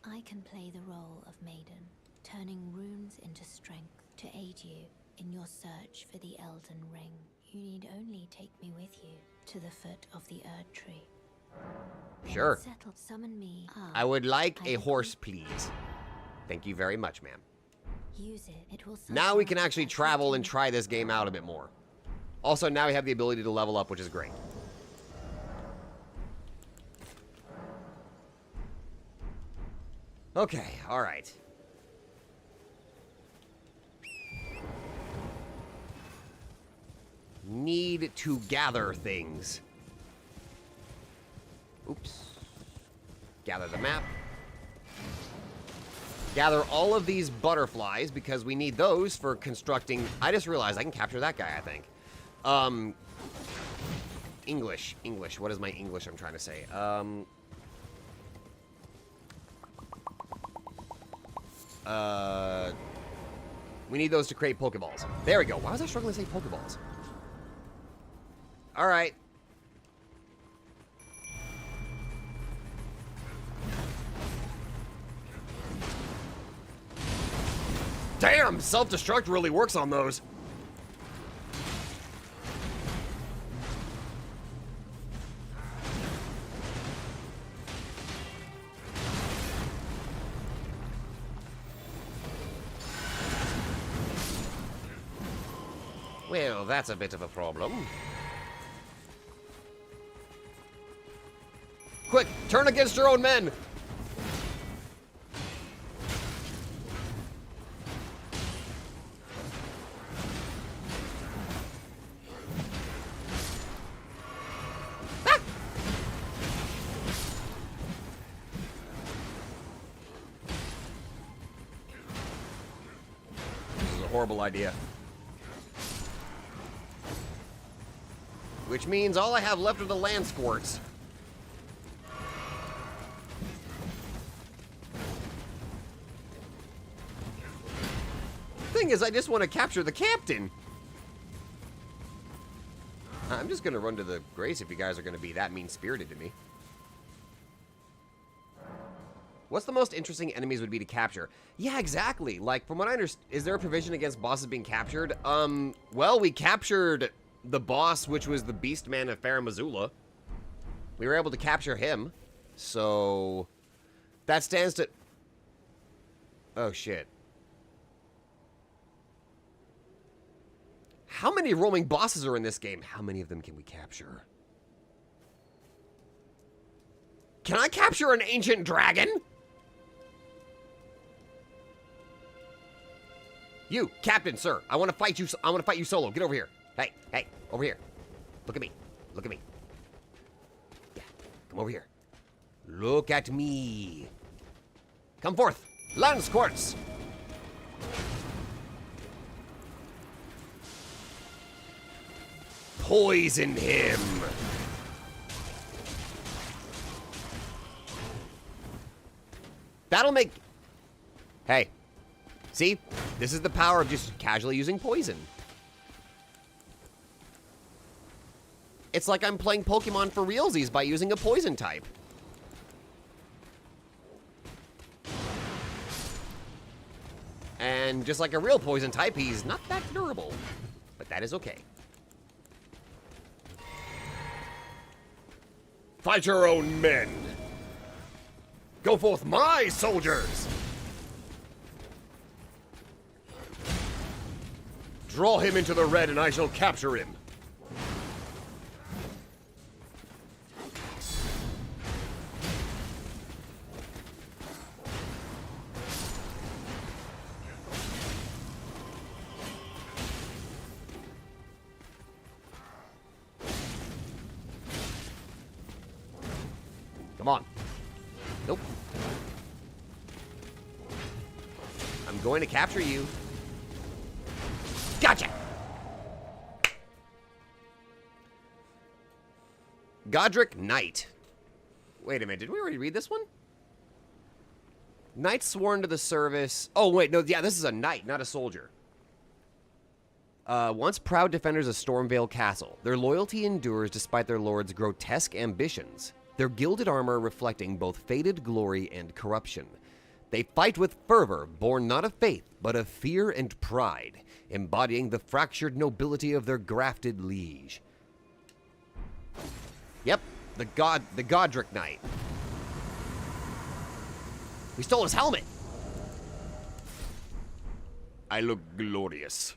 I can play the role of Maiden, turning runes into strength to aid you in your search for the Elden Ring. You need only take me with you to the foot of the Erd Tree. Sure. Settle, summon me. I would like a horse, please. Thank you very much, ma'am. Use it. It will. Now we can actually travel and try this game out a bit more. Also, now we have the ability to level up, which is great. Okay, alright. Need to gather things. Oops. Gather the map. Gather all of these butterflies because we need those for constructing... I just realized I can capture that guy, I think. English. What is my English I'm trying to say? We need those to create Pokeballs. There we go. Why was I struggling to say Pokeballs? Alright. Damn! Self-destruct really works on those. Well, that's a bit of a problem. Quick, turn against your own men! Ah! This is a horrible idea. Which means all I have left are the land squirts. Thing is, I just want to capture the captain. I'm just going to run to the grace if you guys are going to be that mean-spirited to me. What's the most interesting enemies would be to capture? Yeah, exactly. Like, from what I understand, is there a provision against bosses being captured? Well, we captured the boss, which was the Beast Man of Farum Azula. We were able to capture him. So, that stands to... Oh, shit. How many roaming bosses are in this game? How many of them can we capture? Can I capture an ancient dragon? You, Captain, sir. I want to fight you. I want to fight you solo. Get over here. Hey, over here. Look at me. Look at me. Yeah, come over here. Look at me. Come forth. Land squirts. poison him. That'll make... Hey. See? This is the power of just casually using poison. It's like I'm playing Pokemon for realsies by using a poison type. And just like a real poison type, he's not that durable. But that is okay. Fight your own men. Go forth, my soldiers! Draw him into the red and I shall capture him. Come on. Nope. I'm going to capture you. Gotcha! Godric Knight. Wait a minute, did we already read this one? Knight sworn to the service. Oh, wait, no, yeah, this is a knight, not a soldier. Once proud defenders of Stormvale Castle, their loyalty endures despite their lord's grotesque ambitions, their gilded armor reflecting both faded glory and corruption. They fight with fervor, born not of faith, but of fear and pride, embodying the fractured nobility of their grafted liege. Yep, the Godric Knight. We stole his helmet. I look glorious.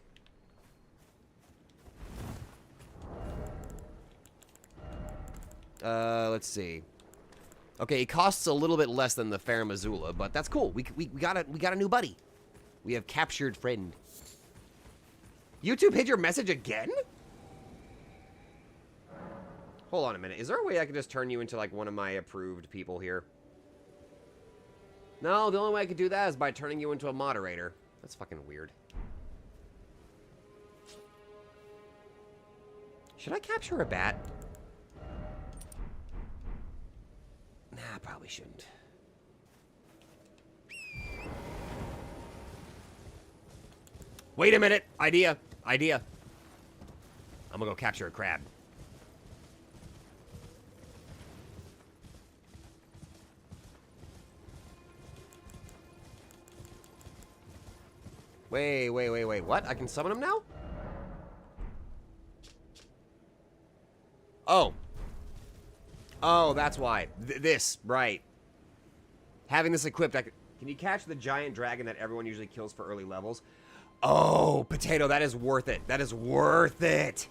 Let's see. Okay, it costs a little bit less than the Fair Missoula, but that's cool. We got a new buddy. We have captured friend. YouTube hid your message again? Hold on a minute. Is there a way I can just turn you into like one of my approved people here? No, the only way I could do that is by turning you into a moderator. That's fucking weird. Should I capture a bat? Nah, I probably shouldn't. Wait a minute. Idea. I'm gonna go capture a crab. Wait. What? I can summon him now? Oh. Oh, that's why. This, right. Having this equipped, can you catch the giant dragon that everyone usually kills for early levels? Oh, potato, that is worth it. That is worth it.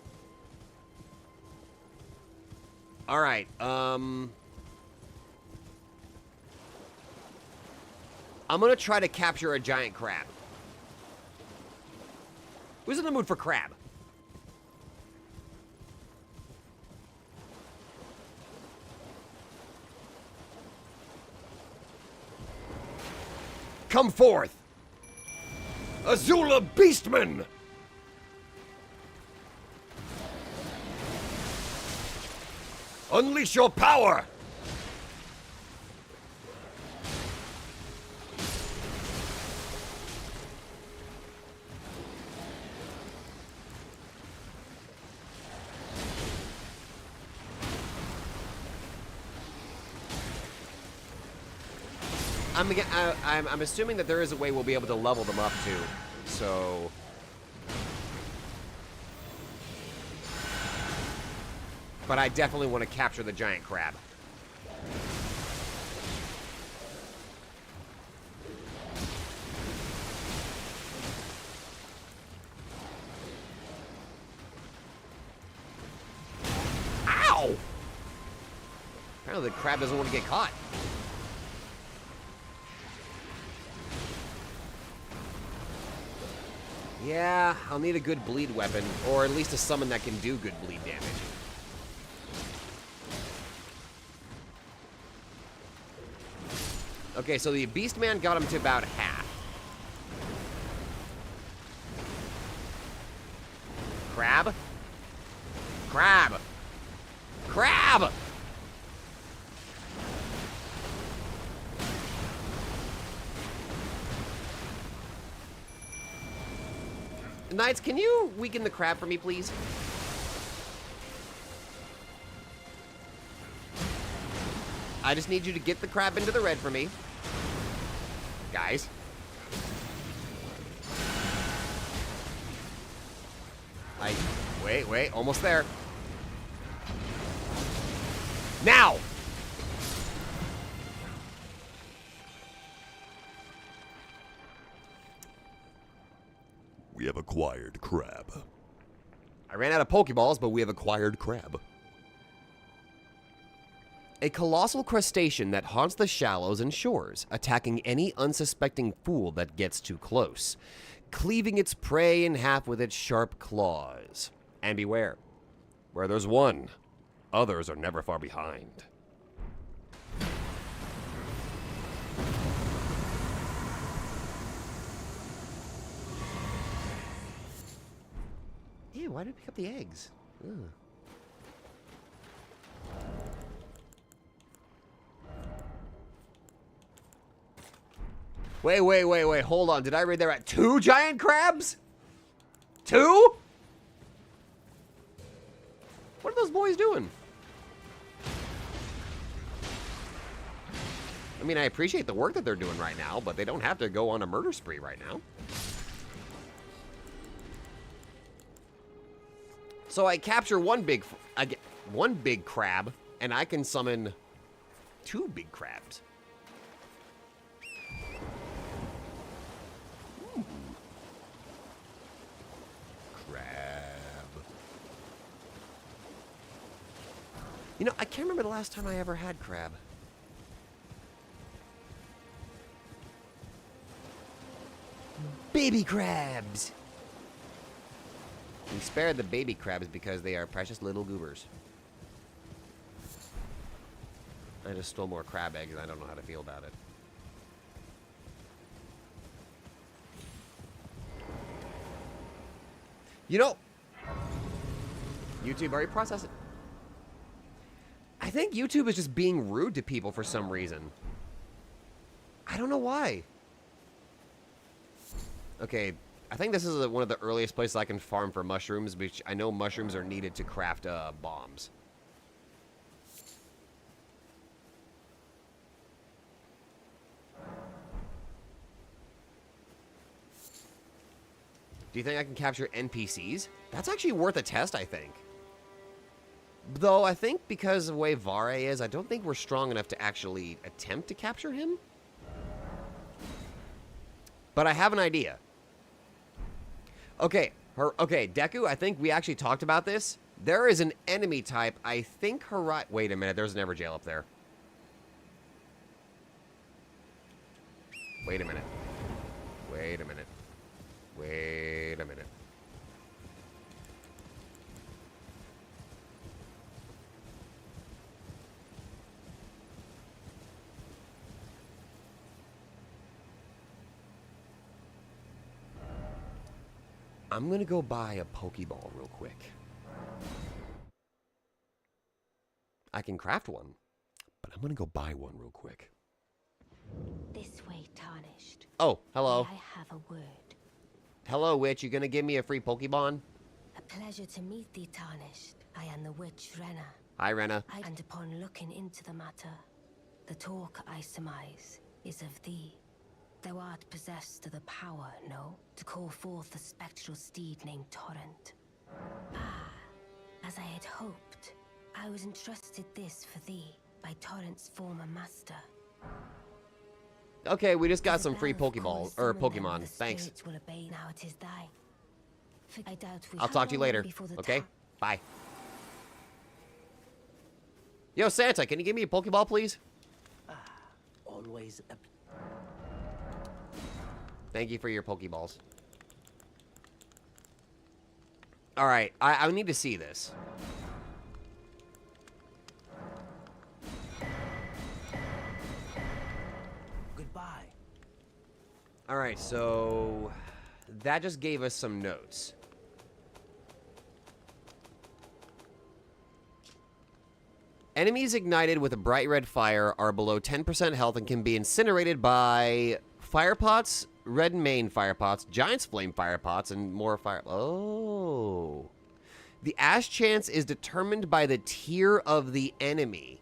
All right, I'm gonna try to capture a giant crab. Who's in the mood for crab? Come forth! Azula Beastman! Unleash your power! I'm assuming that there is a way we'll be able to level them up too, so... But I definitely want to capture the giant crab. Ow! Apparently the crab doesn't want to get caught. Yeah, I'll need a good bleed weapon, or at least a summon that can do good bleed damage. Okay, so the Beastman got him to about half. Crab? Crab! Crab! Knights, can you weaken the crab for me, please? I just need you to get the crab into the red for me. Guys. Wait, almost there. Now! We have acquired crab. I ran out of Pokeballs, but we have acquired crab. A colossal crustacean that haunts the shallows and shores, attacking any unsuspecting fool that gets too close, cleaving its prey in half with its sharp claws. And beware, where there's one, others are never far behind. Ew, why did I pick up the eggs? Ugh. Wait, hold on. Did I read there at 2 giant crabs? 2? What are those boys doing? I mean, I appreciate the work that they're doing right now, but they don't have to go on a murder spree right now. So I capture one big crab, and I can summon 2 big crabs. Ooh. Crab. You know, I can't remember the last time I ever had crab. Baby crabs! We spared the baby crabs because they are precious little goobers. I just stole more crab eggs and I don't know how to feel about it. You know, YouTube, are you processing? I think YouTube is just being rude to people for some reason. I don't know why. Okay, I think this is one of the earliest places I can farm for mushrooms, which I know mushrooms are needed to craft bombs. Do you think I can capture NPCs? That's actually worth a test, I think. Though I think because of the way Vare is, I don't think we're strong enough to actually attempt to capture him. But I have an idea. Okay, Deku, I think we actually talked about this. There is an enemy type, I think wait a minute, there's an Everjail up there. Wait a minute. I'm gonna go buy a Pokeball real quick. I can craft one, but I'm gonna go buy one real quick. This way, Tarnished. Oh, hello. May I have a word? Hello, witch. You gonna give me a free Pokeball? A pleasure to meet thee, Tarnished. I am the witch Rena. Hi, Rena. And upon looking into the matter, the talk I surmise is of thee. Thou art possessed of the power, no? To call forth a spectral steed named Torrent. Ah, as I had hoped, I was entrusted this for thee by Torrent's former master. Okay, we just got some free Pokeballs, or Pokemon. Thanks. Will obey. Now it is thy. I doubt we I'll talk to you later, okay? Bye. Yo, Santa, can you give me a Pokeball, please? Always a... Thank you for your Pokeballs. Alright, I need to see this. Goodbye. Alright, so... that just gave us some notes. Enemies ignited with a bright red fire are below 10% health and can be incinerated by fire pots, red main fire pots, giant's flame fire pots, and more fire. Oh. The ash chance is determined by the tier of the enemy.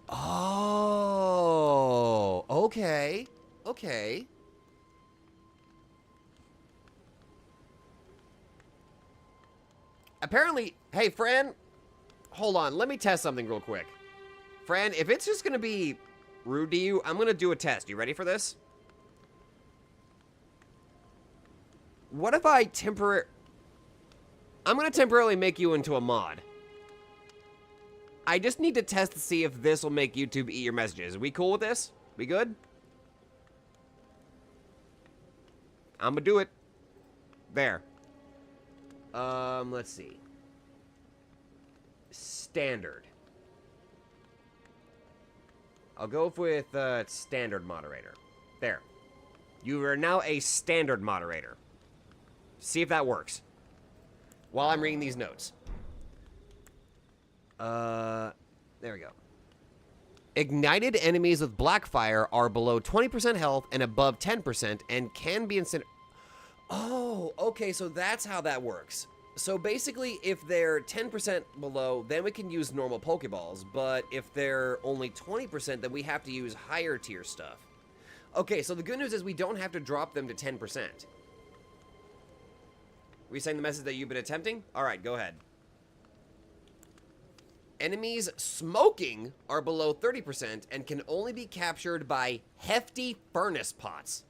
Oh. Okay. Okay. Apparently, hey, Fran, hold on. Let me test something real quick. Fran, if it's just going to be rude to you, I'm going to do a test. You ready for this? What if I I'm going to temporarily make you into a mod. I just need to test to see if this will make YouTube eat your messages. Are we cool with this? We good? I'm going to do it. There. Let's see. Standard. I'll go with standard moderator. There. You are now a standard moderator. See if that works. While I'm reading these notes. There we go. Ignited enemies with black fire are below 20% health and above 10% and can be incinerated. Oh, okay, so that's how that works. So basically, if they're 10% below, then we can use normal Pokeballs, but if they're only 20%, then we have to use higher tier stuff. Okay, so the good news is we don't have to drop them to 10%. Were you saying the message that you've been attempting? All right, go ahead. Enemies smoking are below 30% and can only be captured by hefty furnace pots.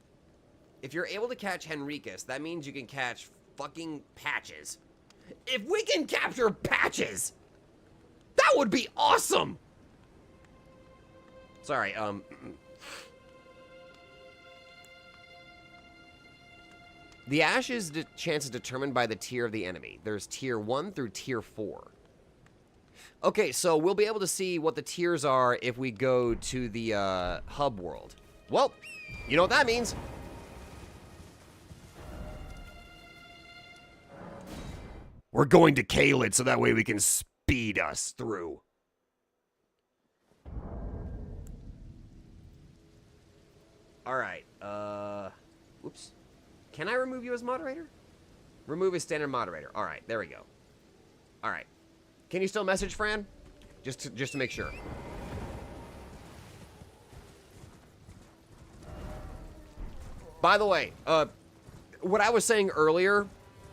If you're able to catch Henricus, that means you can catch fucking Patches. If we can capture Patches, that would be awesome! Sorry, The Ash's chance is determined by the tier of the enemy. There's tier 1 through tier 4. Okay, so we'll be able to see what the tiers are if we go to the hub world. Well, you know what that means. We're going to Caelid so that way we can speed us through. Alright, oops. Can I remove you as moderator? Remove as standard moderator. Alright, there we go. Alright. Can you still message Fran? Just to make sure. By the way, what I was saying earlier,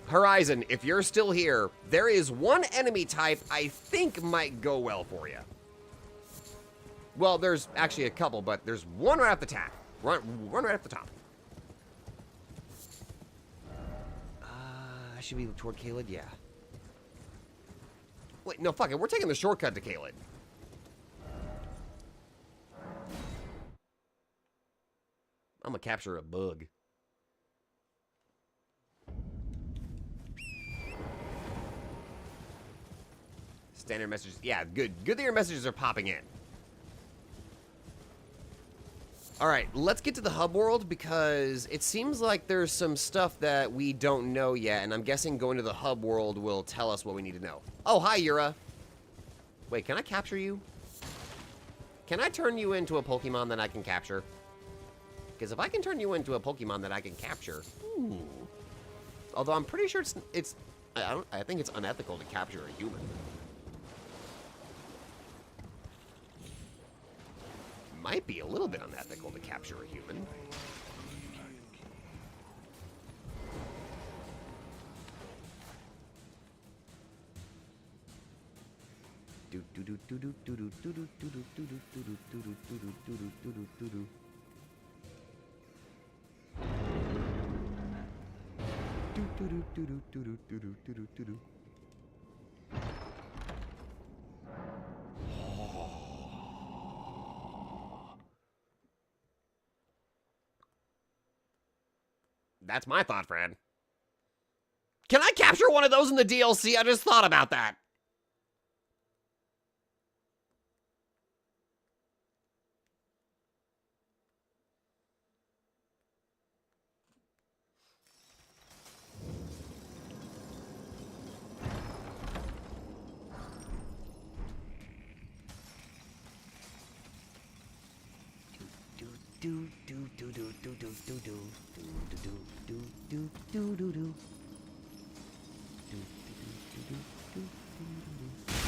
Horizon, if you're still here, there is one enemy type I think might go well for you. Well, there's actually a couple, but there's one right off the top. One right off the top. I should be toward Caelid, yeah. Wait, no, fuck it. We're taking the shortcut to Caelid. I'm gonna capture a bug. Standard messages. Yeah, good. Good that your messages are popping in. Alright, let's get to the hub world because it seems like there's some stuff that we don't know yet, and I'm guessing going to the hub world will tell us what we need to know. Oh, hi, Yura. Wait, can I capture you? Can I turn you into a Pokemon that I can capture? Because if I can turn you into a Pokemon that I can capture... Ooh. Although I'm pretty sure I think it's unethical to capture a human. Might be a little bit unethical to capture a human. That's my thought, Fran. Can I capture one of those in the DLC? I just thought about that.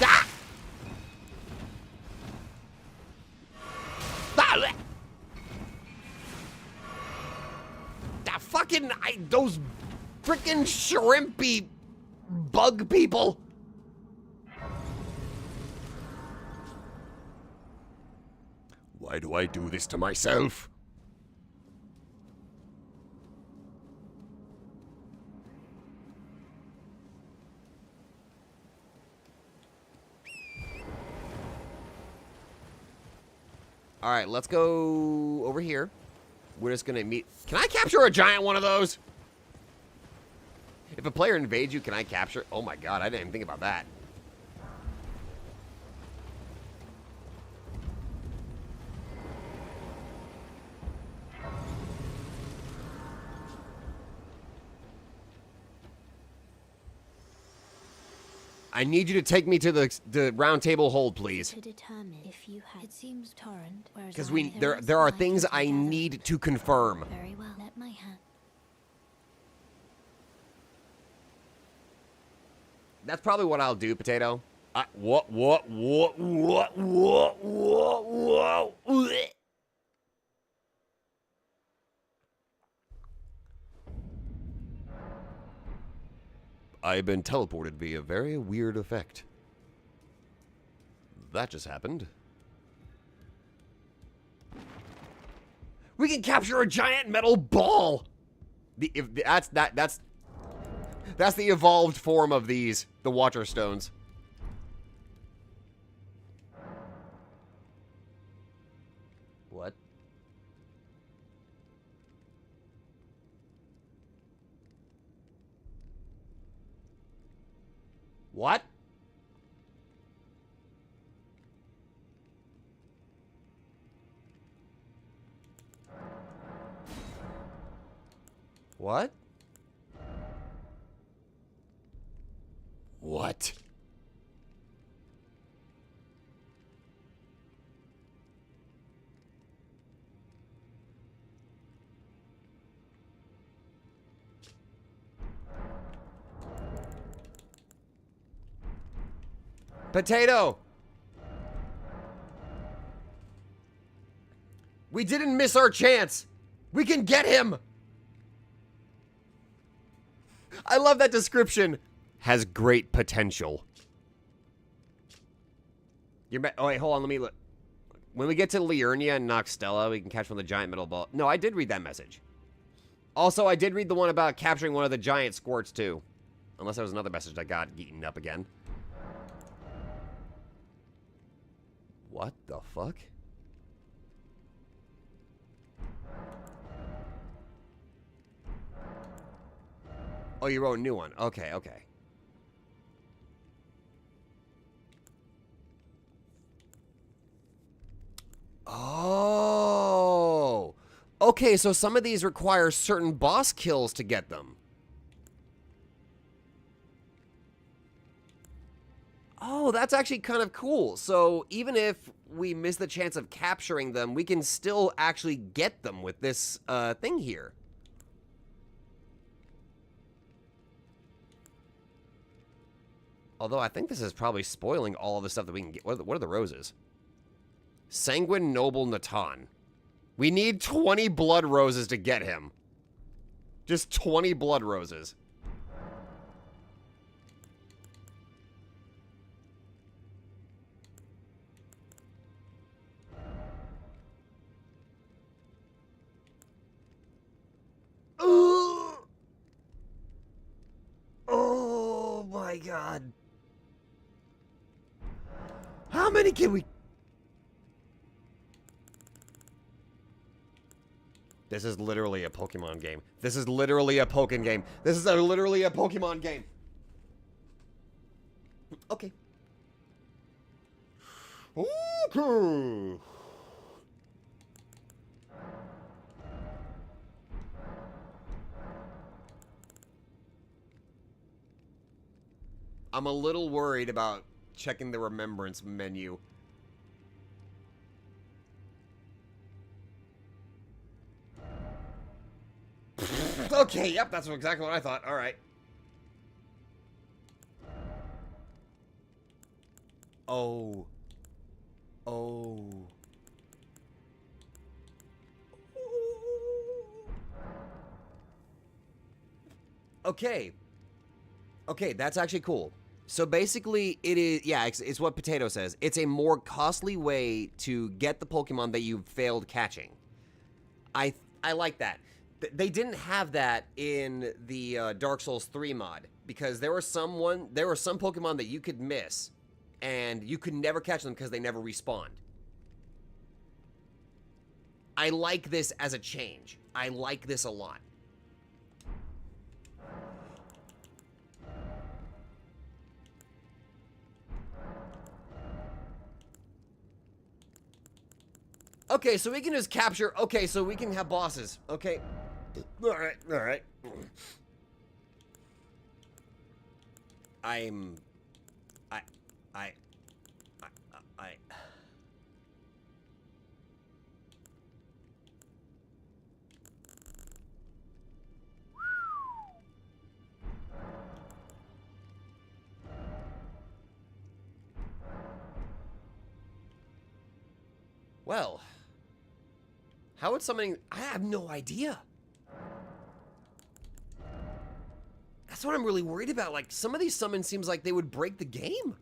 Ah! Ah! Those freaking shrimpy bug people. Why do I do this to myself? All right, let's go over here. We're just gonna meet. Can I capture a giant one of those? If a player invades you, can I capture? Oh my god, I didn't even think about that. I need you to take me to the round table hold, please. To determine if you had, it seems torrent, whereas Because there are like things it I together. need to confirm. Very well. Let my hand. That's probably what I'll do, Potato. What? I've been teleported via very weird effect. That just happened. We can capture a giant metal ball. That's the evolved form of these, the Watcher Stones. What? What? What? What? Potato! We didn't miss our chance! We can get him! I love that description. Has great potential. Oh wait, hold on, let me look. When we get to Liurnia and Noxtella, we can catch one of the giant metal ball. No, I did read that message. Also, I did read the one about capturing one of the giant squirts too. Unless there was another message that got eaten up again. What the fuck? Oh, you wrote a new one. Okay, okay. Oh. Okay, so some of these require certain boss kills to get them. Oh, that's actually kind of cool. So even if we miss the chance of capturing them, we can still actually get them with this thing here. Although I think this is probably spoiling all of the stuff that we can get. What are the roses? Sanguine Noble Natan. We need 20 blood roses to get him. Just 20 blood roses. Oh my god. How many can we... This is literally a Pokemon game. This is literally a Pokemon game. This is literally a Pokemon game. Okay. Okay. I'm a little worried about checking the remembrance menu. Okay, yep, that's exactly what I thought. All right. Oh. Oh. Okay. Okay, that's actually cool. So basically, it is, yeah, it's what Potato says. It's a more costly way to get the Pokemon that you failed catching. I like that. They didn't have that in the Dark Souls 3 mod because there were some Pokemon that you could miss and you could never catch them because they never respawned. I like this as a change. I like this a lot. Okay, so we can just capture... Okay, so we can have bosses. Okay. Alright, alright. I... Well... How would summoning... I have no idea. That's what I'm really worried about. Like, some of these summons seems like they would break the game.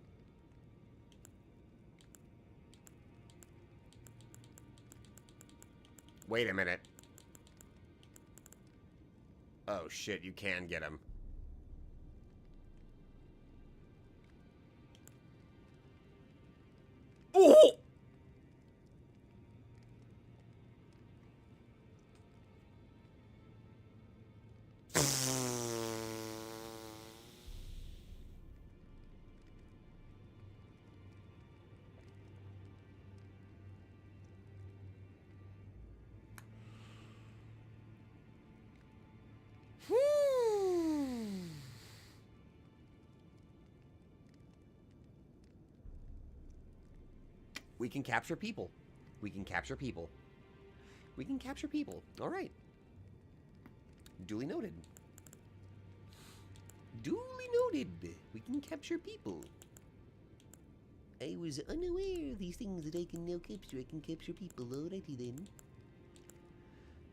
Wait a minute. Oh, shit, you can get him. Oh! We can capture people. We can capture people. We can capture people. All right. Duly noted. Duly noted. We can capture people. I was unaware of these things that I can now capture. I can capture people. Alrighty then.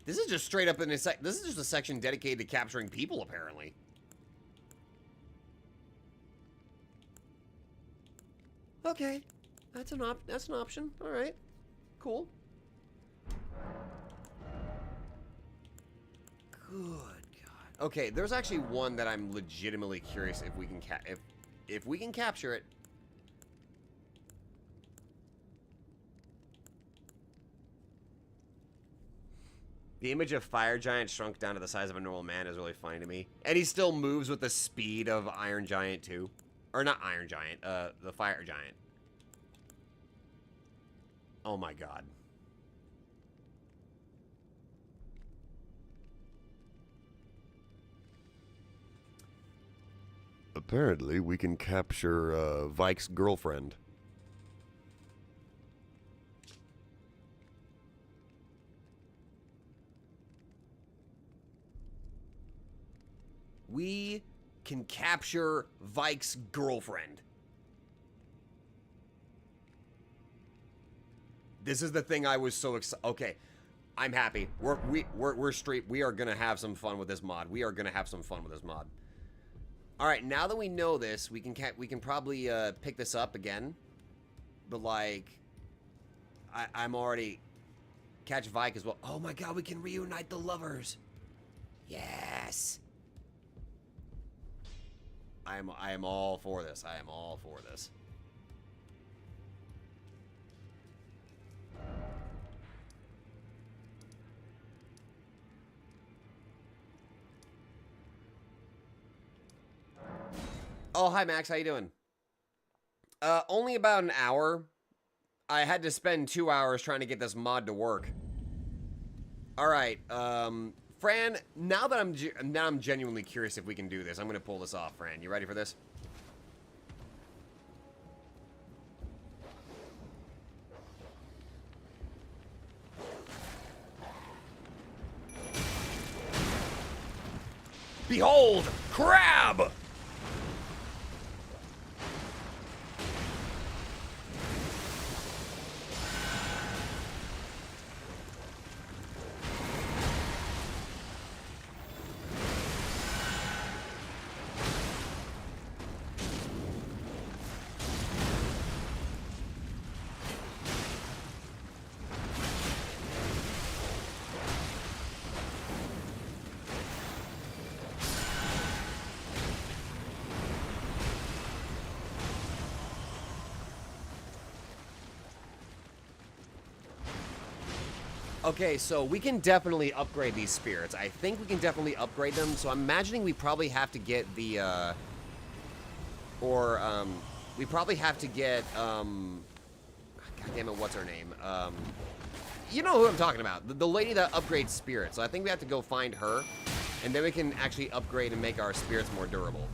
This is just straight up in this. This is just a section dedicated to capturing people, apparently. Okay, that's an option. All right, cool. Good God. Okay, there's actually one that I'm legitimately curious if we can if we can capture it. The image of Fire Giant shrunk down to the size of a normal man is really funny to me. And he still moves with the speed of Iron Giant too. Or not Iron Giant, the Fire Giant. Oh my God. Apparently, we can capture Vike's girlfriend. We can capture Vike's girlfriend. This is the thing I was so excited. Okay, I'm happy. We're straight. We are gonna have some fun with this mod. We are gonna have some fun with this mod. All right, now that we know this, we can probably pick this up again. But like, I'm already catch Vike as well. Oh my God, we can reunite the lovers. Yes. I am all for this. I am all for this. Oh, hi Max, how you doing? Only about an hour. I had to spend 2 hours trying to get this mod to work. All right, Fran, now that I'm genuinely curious if we can do this, I'm gonna pull this off. Fran, you ready for this? Behold, crab! Okay, so we can definitely upgrade these spirits. I think we can definitely upgrade them. So I'm imagining we probably have to get the, we probably have to get, God damn it, what's her name? You know who I'm talking about. The lady that upgrades spirits. So I think we have to go find her, and then we can actually upgrade and make our spirits more durable.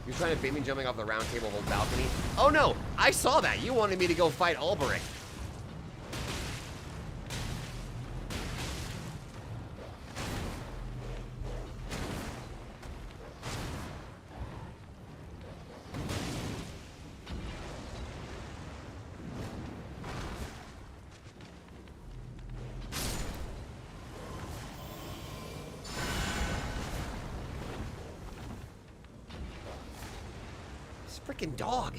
You're trying to bait me jumping off the round table whole balcony? Oh no, I saw that. You wanted me to go fight Alberic. Freaking dog.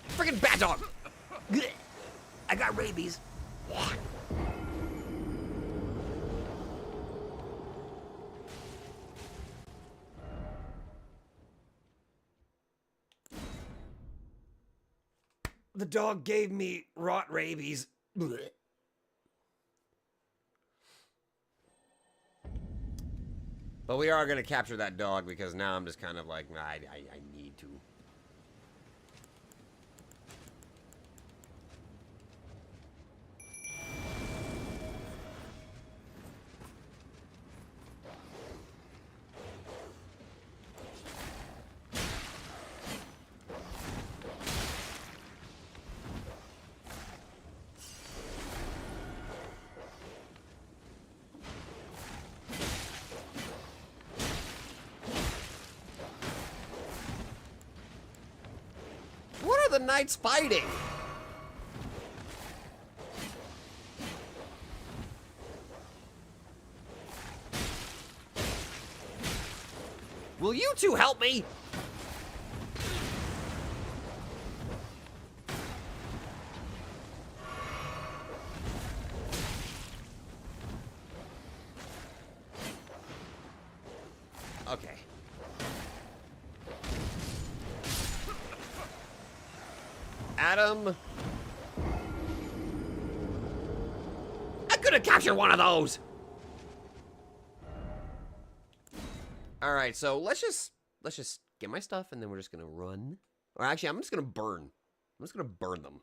Freaking bat dog. I got rabies. The dog gave me rot rabies. Blech. But we are going to capture that dog because now I'm just kind of like, I need to. The knights fighting. Will you two help me? Okay. Adam. I could have captured one of those. All right, so let's just get my stuff and then we're just gonna run. Or actually, I'm just gonna burn. I'm just gonna burn them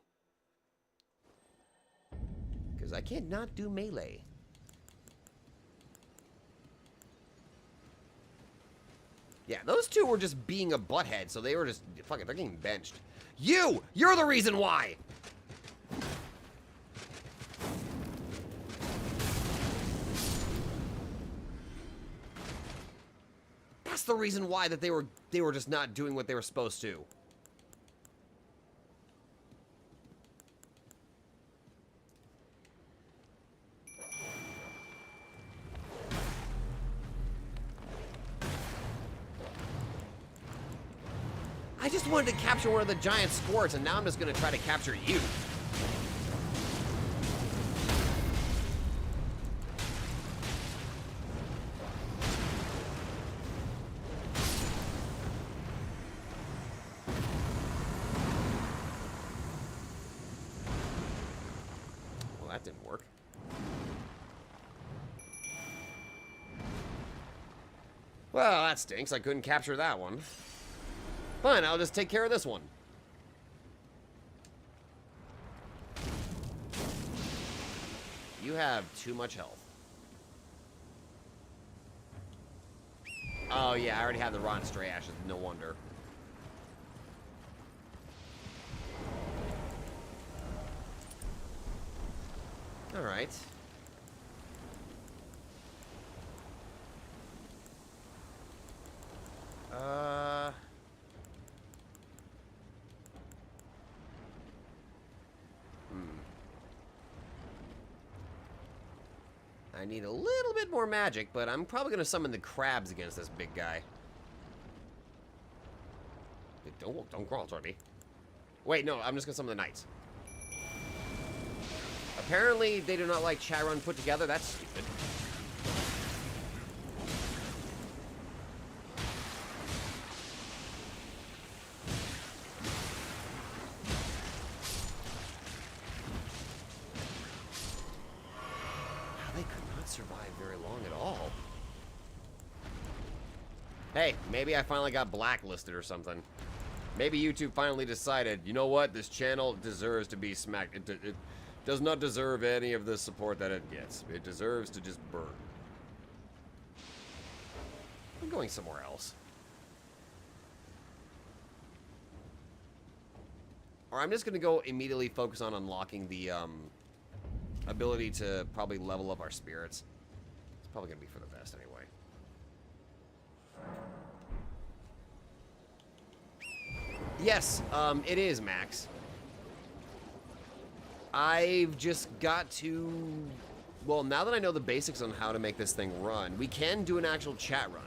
because I can't not do melee. Yeah, those two were just being a butthead, so they were just fucking. They're getting benched. You're the reason why. That's the reason why that they were just not doing what they were supposed to. I just wanted to capture one of the giant squirts, and now I'm just gonna try to capture you. Well, that didn't work. Well, that stinks. I couldn't capture that one. Fine, I'll just take care of this one. You have too much health. Oh, yeah, I already have the Rotten Stray Ashes. No wonder. Alright. I need a little bit more magic, but I'm probably going to summon the crabs against this big guy. Don't crawl toward me. Wait, no, I'm just going to summon the knights. Apparently, they do not like chat run put together. That's stupid. They could not survive very long at all. Hey, maybe I finally got blacklisted or something. Maybe YouTube finally decided, you know what, this channel deserves to be smacked. It does not deserve any of the support that it gets. It deserves to just burn. I'm going somewhere else. Or I'm just going to go immediately focus on unlocking the ability to probably level up our spirits. It's probably going to be for the best anyway. Yes, it is, Max. I've just got to... Well, now that I know the basics on how to make this thing run, we can do an actual chat run.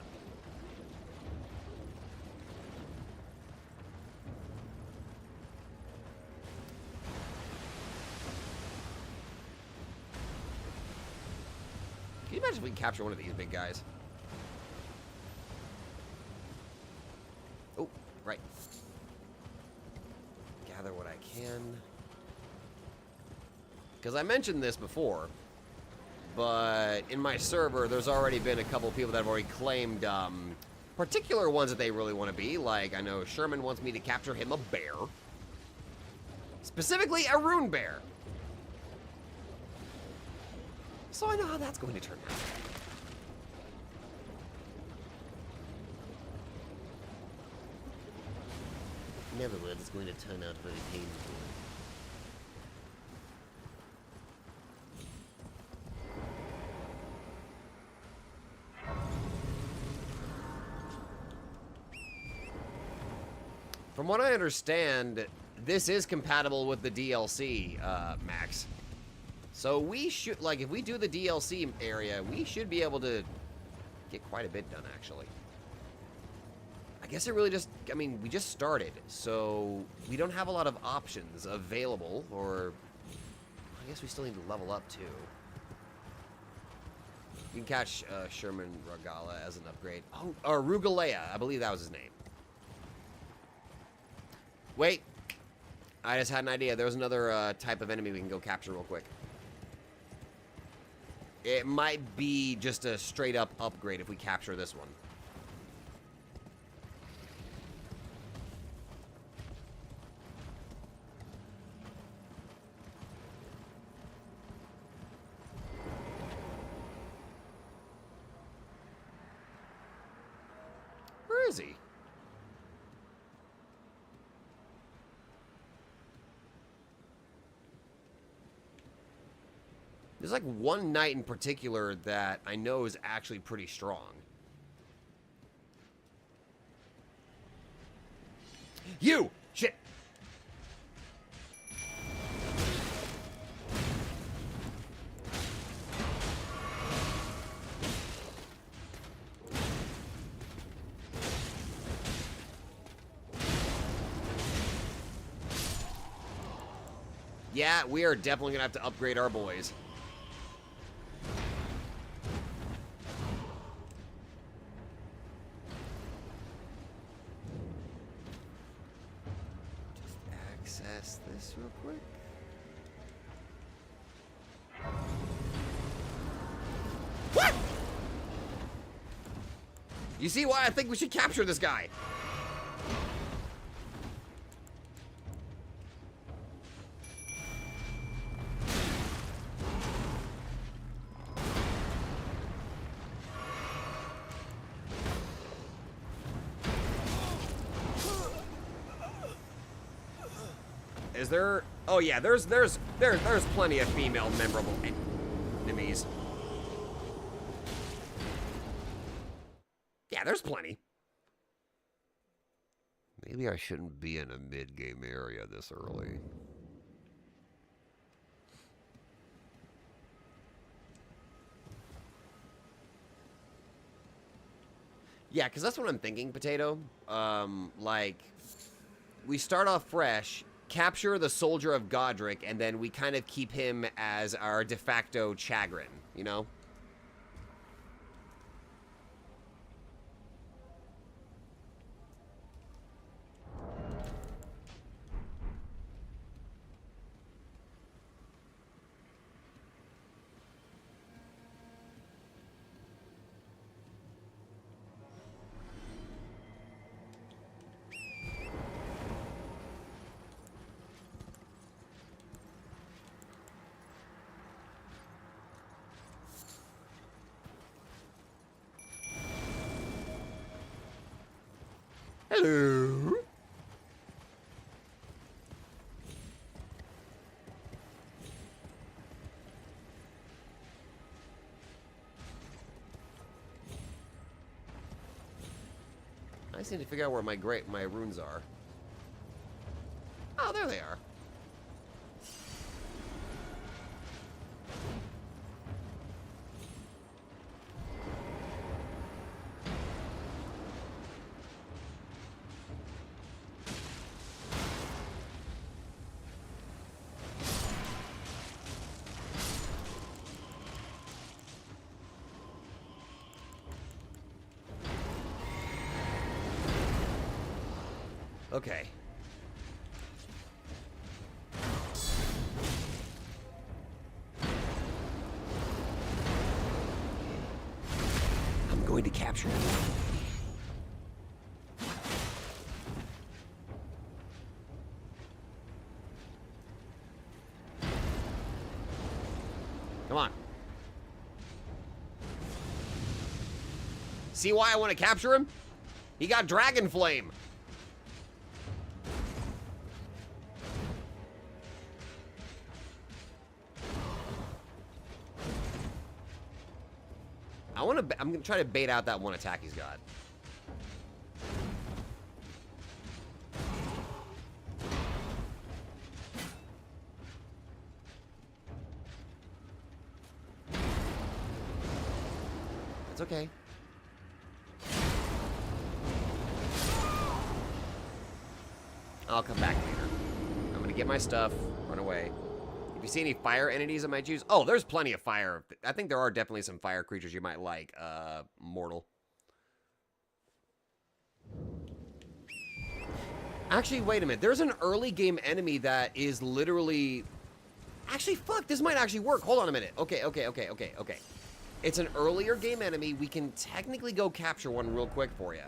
Can you imagine if we can capture one of these big guys? Oh, right. Gather what I can. Because I mentioned this before, but in my server, there's already been a couple of people that have already claimed particular ones that they really want to be. Like, I know Sherman wants me to capture him a bear. Specifically, a rune bear. So I know how that's going to turn out. In other words, it's going to turn out very painful. From what I understand, this is compatible with the DLC, Max. So we should, like, if we do the DLC area, we should be able to get quite a bit done, actually. I guess it really just, I mean, we just started, so we don't have a lot of options available, or I guess we still need to level up, too. You can catch Sherman Regala as an upgrade. Oh, or Rugalea, I believe that was his name. Wait, I just had an idea. There was another type of enemy we can go capture real quick. It might be just a straight up upgrade if we capture this one. Where is he? There's like one knight in particular that I know is actually pretty strong. You! Shit! Yeah, we are definitely gonna have to upgrade our boys. Access this real quick. What? You see why I think we should capture this guy? Is there? Oh yeah, there's plenty of female memorable enemies. Yeah, there's plenty. Maybe I shouldn't be in a mid-game area this early. Yeah, because that's what I'm thinking, Potato. Like, we start off fresh, capture the Soldier of Godric, and then we kind of keep him as our de facto Chagrin, you know? Hello. I just need to figure out where my runes are. Oh, there they are. Okay. I'm going to capture him. Come on. See why I want to capture him? He got Dragon Flame. I'm gonna try to bait out that one attack he's got. It's okay. I'll come back later. I'm gonna get my stuff, run away. If you see any fire entities I might choose... Oh, there's plenty of fire. I think there are definitely some fire creatures you might like, Mortal. Actually, wait a minute. There's an early game enemy that is literally... Actually, fuck, this might actually work. Hold on a minute. Okay. It's an earlier game enemy. We can technically go capture one real quick for you.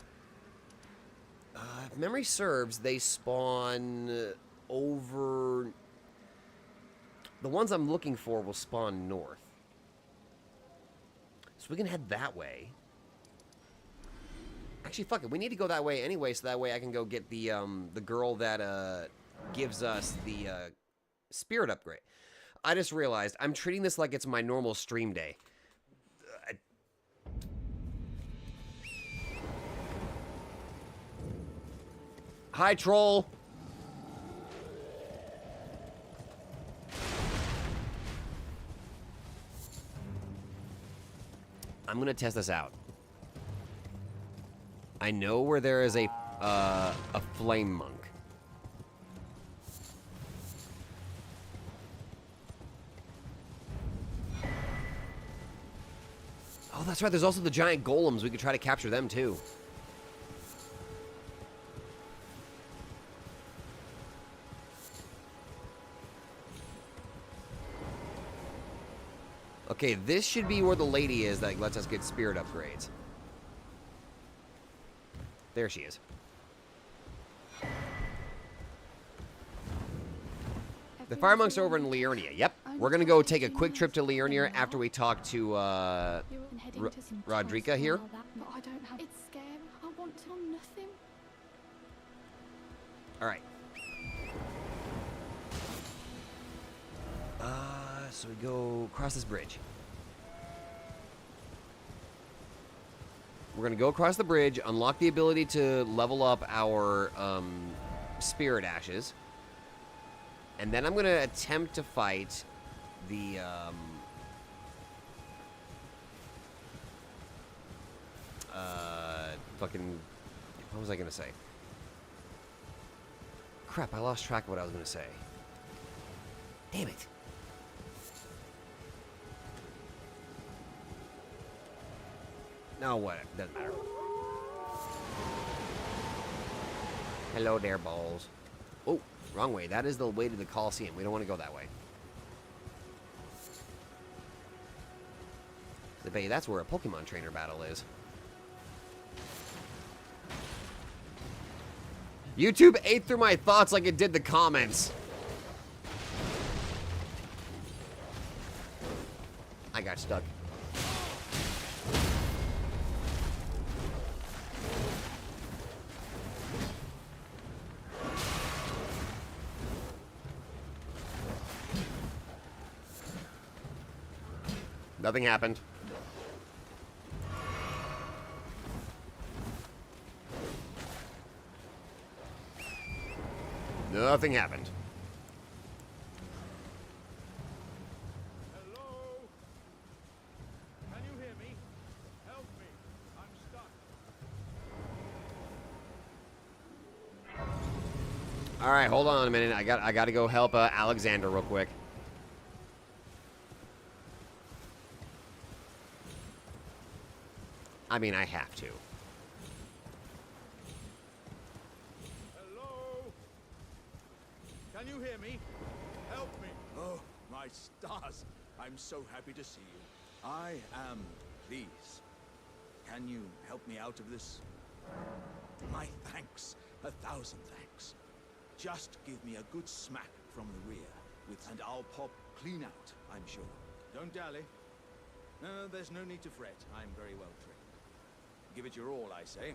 If memory serves, they spawn over... The ones I'm looking for will spawn north. So we can head that way. Actually, fuck it. We need to go that way anyway, so that way I can go get the girl that gives us the spirit upgrade. I just realized I'm treating this like it's my normal stream day. Hi, troll. I'm gonna test this out. I know where there is a flame monk. Oh, that's right. There's also the giant golems. We could try to capture them too. Okay, this should be where the lady is that lets us get spirit upgrades. There she is. The fire monks are over in Liurnia. Yep. We're going to go take a quick trip to Liurnia after we talk to Rodrika here. But I don't have... It's scary. I want to know nothing. All right. So we go across this bridge. We're going to go across the bridge, unlock the ability to level up our spirit ashes. And then I'm going to attempt to fight the... fucking... What was I going to say? Crap, I lost track of what I was going to say. Damn it. No, what? Doesn't matter. Hello there, balls. Oh, wrong way. That is the way to the Coliseum. We don't want to go that way. I bet you that's where a Pokemon trainer battle is. YouTube ate through my thoughts like it did the comments. I got stuck. Nothing happened. Nothing happened. Hello? Can you hear me? Help me. I'm stuck. All right, hold on a minute. I got to go help Alexander real quick. I mean, I have to. Hello? Can you hear me? Help me. Oh, my stars. I'm so happy to see you. I am pleased. Can you help me out of this? My thanks. 1,000 thanks. Just give me a good smack from the rear, and I'll pop clean out, I'm sure. Don't dally. No, there's no need to fret. I'm very well trained. Give it your all, I say.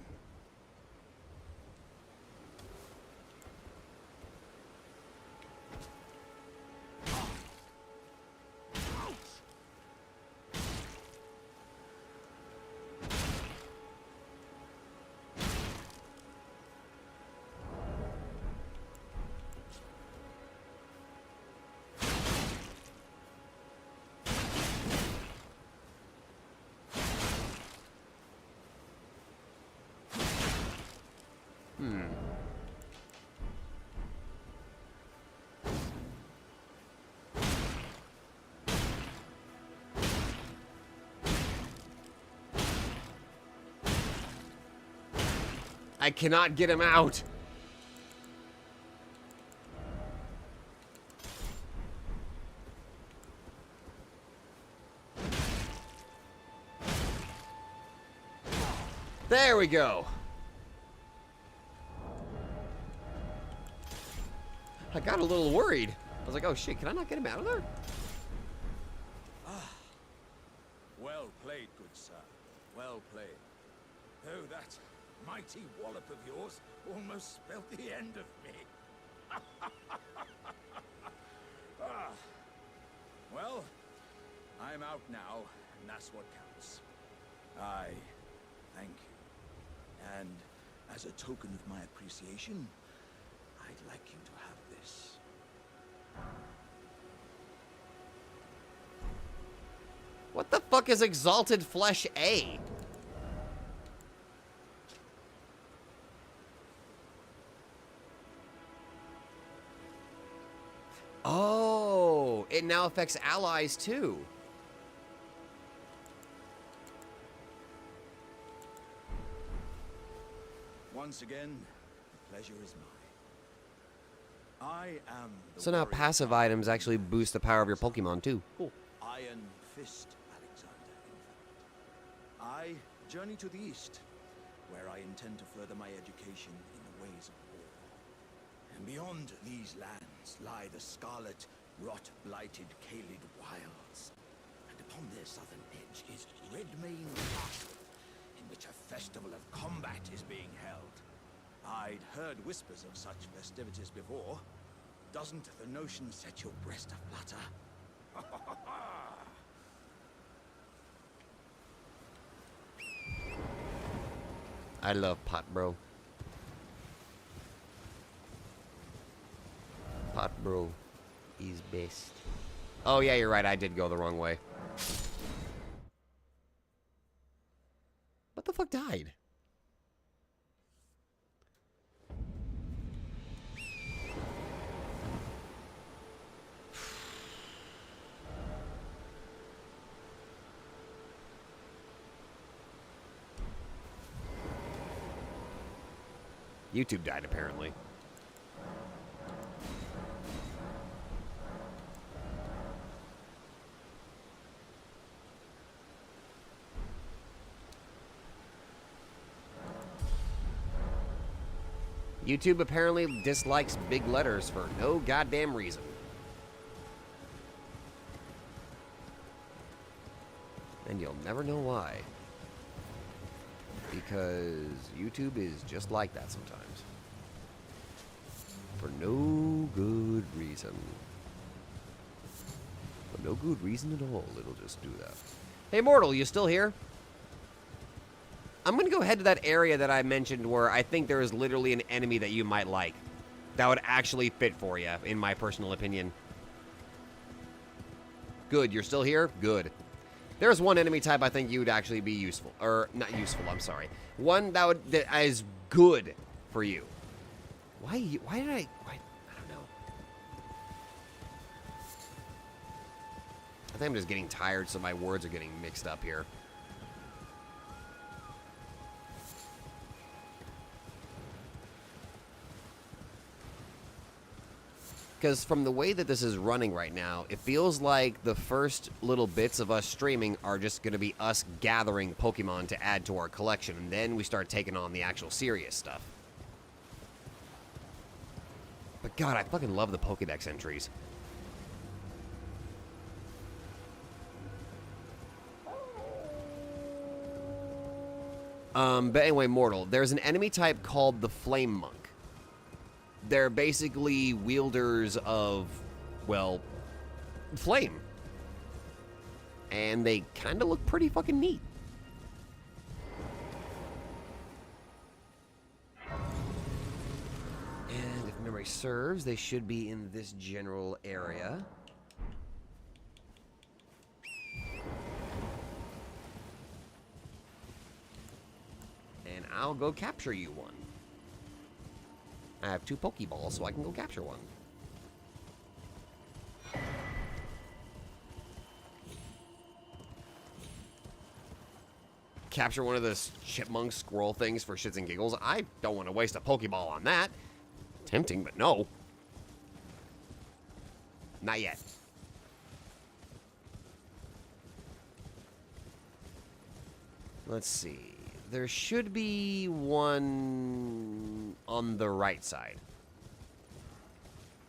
I cannot get him out. There we go. I got a little worried. I was like, oh shit, can I not get him out of there? Well played, good sir. Well played. Though that mighty wallop of yours almost spelled the end of me. Well, I'm out now, and that's what counts. I thank you. And as a token of my appreciation, I'd like you to have this. What the fuck is Exalted Flesh A? Oh, it now affects allies too. Once again, the pleasure is mine. I am the So now warrior passive items actually boost the power of your Pokemon too. Cool. Iron Fist, Alexander, in fact. I journey to the east, where I intend to further my education in the ways of war. And beyond these lands lie the scarlet, rot-blighted Kaled wilds. And upon their southern edge is Redmane Castle, in which a festival of combat is being held. I'd heard whispers of such festivities before. Doesn't the notion set your breast aflutter? I love pot, bro. Pot, bro, is best. Oh, yeah, you're right. I did go the wrong way. What the fuck died? YouTube died, apparently. YouTube apparently dislikes big letters for no goddamn reason. And you'll never know why. Because YouTube is just like that sometimes. For no good reason. For no good reason at all, it'll just do that. Hey, Mortal, you still here? I'm gonna go head to that area that I mentioned where I think there is literally an enemy that you might like. That would actually fit for you, in my personal opinion. Good, you're still here? Good. There's one enemy type I think you would actually be useful. Or, not useful, I'm sorry. One that is good for you. Why did I don't know. I think I'm just getting tired, so my words are getting mixed up here. Because from the way that this is running right now, it feels like the first little bits of us streaming are just going to be us gathering Pokemon to add to our collection, and then we start taking on the actual serious stuff. But God, I fucking love the Pokedex entries. But anyway, Mortal, there's an enemy type called the Flame Monk. They're basically wielders of, well, flame. And they kind of look pretty fucking neat. And if memory serves, they should be in this general area. And I'll go capture you one. I have 2 Pokeballs, so I can go capture one. Capture one of those chipmunk squirrel things for shits and giggles. I don't want to waste a Pokeball on that. Tempting, but no. Not yet. Let's see. There should be one on the right side.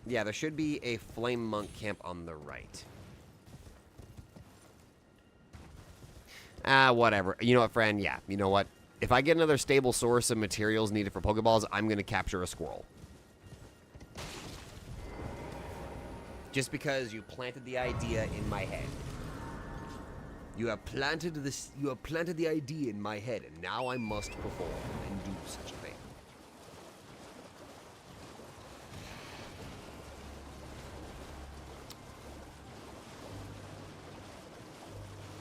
Yeah, there should be a Flame Monk camp on the right. Whatever. You know what, friend? Yeah, you know what? If I get another stable source of materials needed for Pokeballs, I'm going to capture a squirrel. Just because you planted the idea in my head. You have planted the idea in my head, and now I must perform and do such a thing.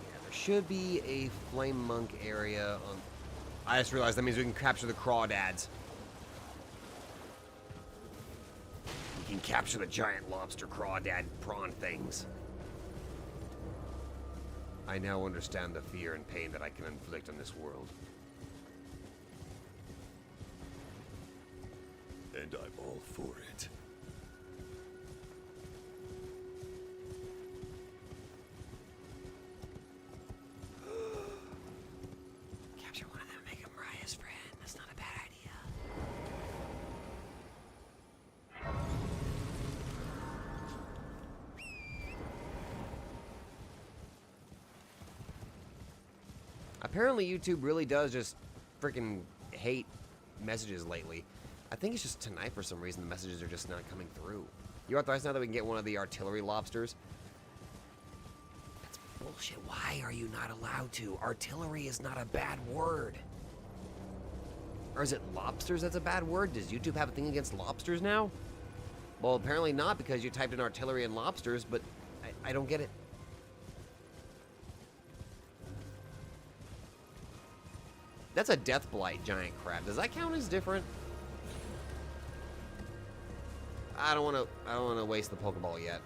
Yeah, there should be a Flame Monk area on... I just realized that means we can capture the crawdads. We can capture the giant lobster crawdad prawn things. I now understand the fear and pain that I can inflict on this world. And I'm all for it. Capture one of them, make him Mariah's friend. That's not a bad idea. Apparently YouTube really does just freaking hate messages lately. I think it's just tonight for some reason the messages are just not coming through. You authorized now that we can get one of the artillery lobsters? Bullshit. Why are you not allowed to? Artillery is not a bad word. Or is it lobsters that's a bad word? Does YouTube have a thing against lobsters now? Well, apparently not, because you typed in artillery and lobsters, but I don't get it. That's a death blight giant crab. Does that count as different? I don't want to waste the Pokeball yet.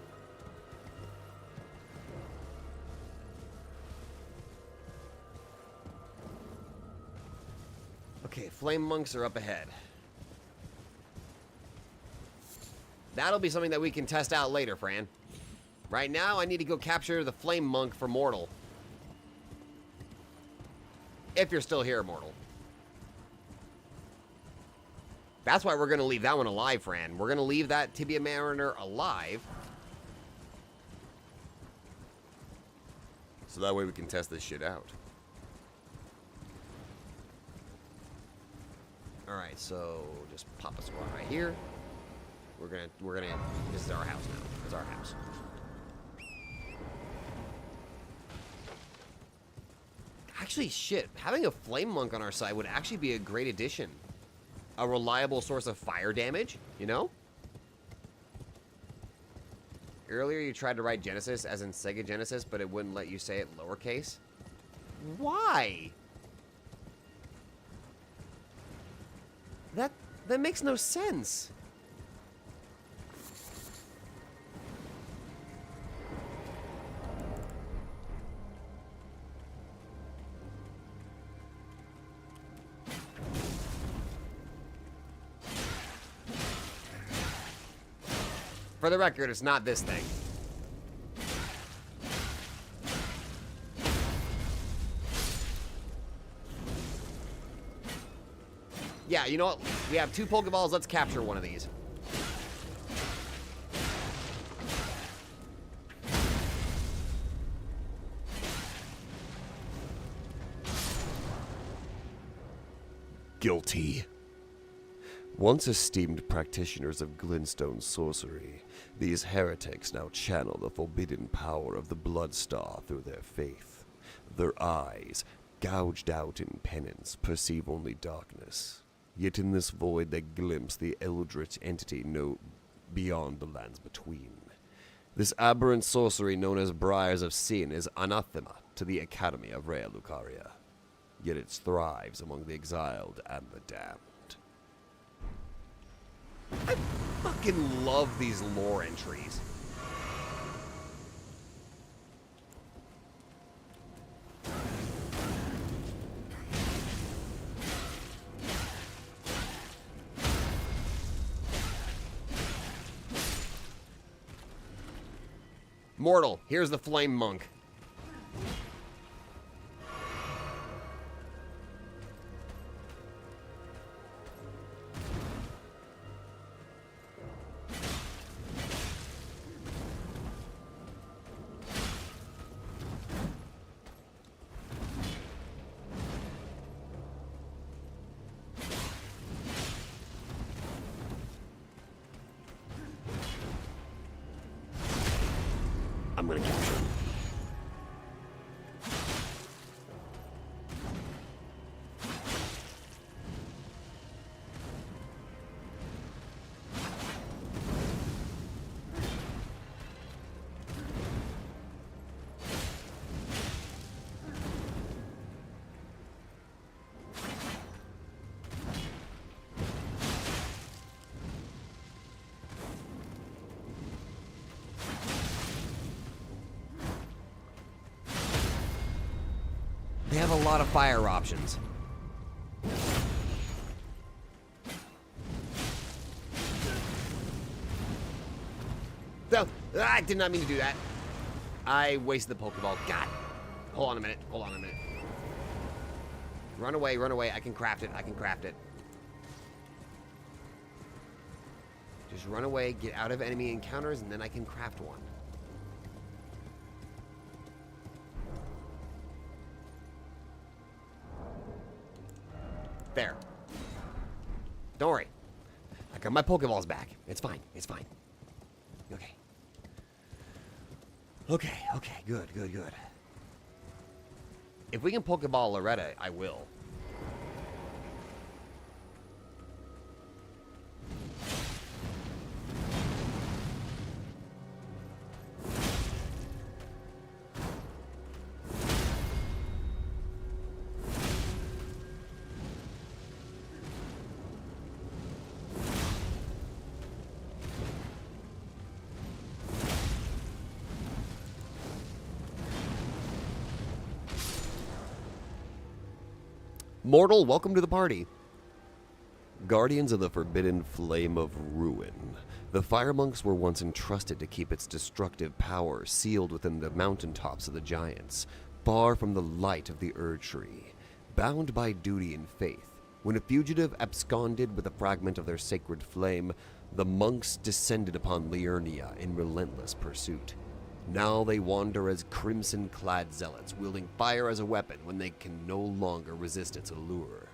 Okay, flame monks are up ahead. That'll be something that we can test out later, Fran. Right now, I need to go capture the flame monk for Mortal. If you're still here, Mortal. That's why we're going to leave that one alive, Fran. We're going to leave that Tibia Mariner alive. So that way we can test this shit out. Alright, so just pop a squad right here. We're gonna, this is our house now. It's our house. Actually, shit, having a flame monk on our side would actually be a great addition. A reliable source of fire damage, you know? Earlier you tried to write Genesis as in Sega Genesis, but it wouldn't let you say it lowercase. Why? That makes no sense. For the record, it's not this thing. Yeah, you know what? We have 2 Pokeballs. Let's capture one of these. Guilty. Once esteemed practitioners of glintstone sorcery, these heretics now channel the forbidden power of the Blood Star through their faith. Their eyes, gouged out in penance, perceive only darkness. Yet in this void they glimpse the eldritch entity beyond the lands between. This aberrant sorcery known as Briars of Sin is anathema to the Academy of Rhea Lucaria. Yet it thrives among the exiled and the damned. I fucking love these lore entries. Mortal, here's the flame monk. I'm gonna capture him. They have a lot of fire options. No, I did not mean to do that. I wasted the Pokeball. God. Hold on a minute. Hold on a minute. Run away, run away. I can craft it. I can craft it. Just run away, get out of enemy encounters, and then I can craft one. There. Don't worry. I got my Pokeballs back. It's fine. It's fine. Okay. Okay, okay. Good, good, good. If we can Pokeball Loretta, I will. Mortal, welcome to the party. Guardians of the Forbidden Flame of Ruin. The fire monks were once entrusted to keep its destructive power sealed within the mountaintops of the giants, far from the light of the Erd Tree. Bound by duty and faith, when a fugitive absconded with a fragment of their sacred flame, the monks descended upon Liurnia in relentless pursuit. Now they wander as crimson-clad zealots, wielding fire as a weapon when they can no longer resist its allure.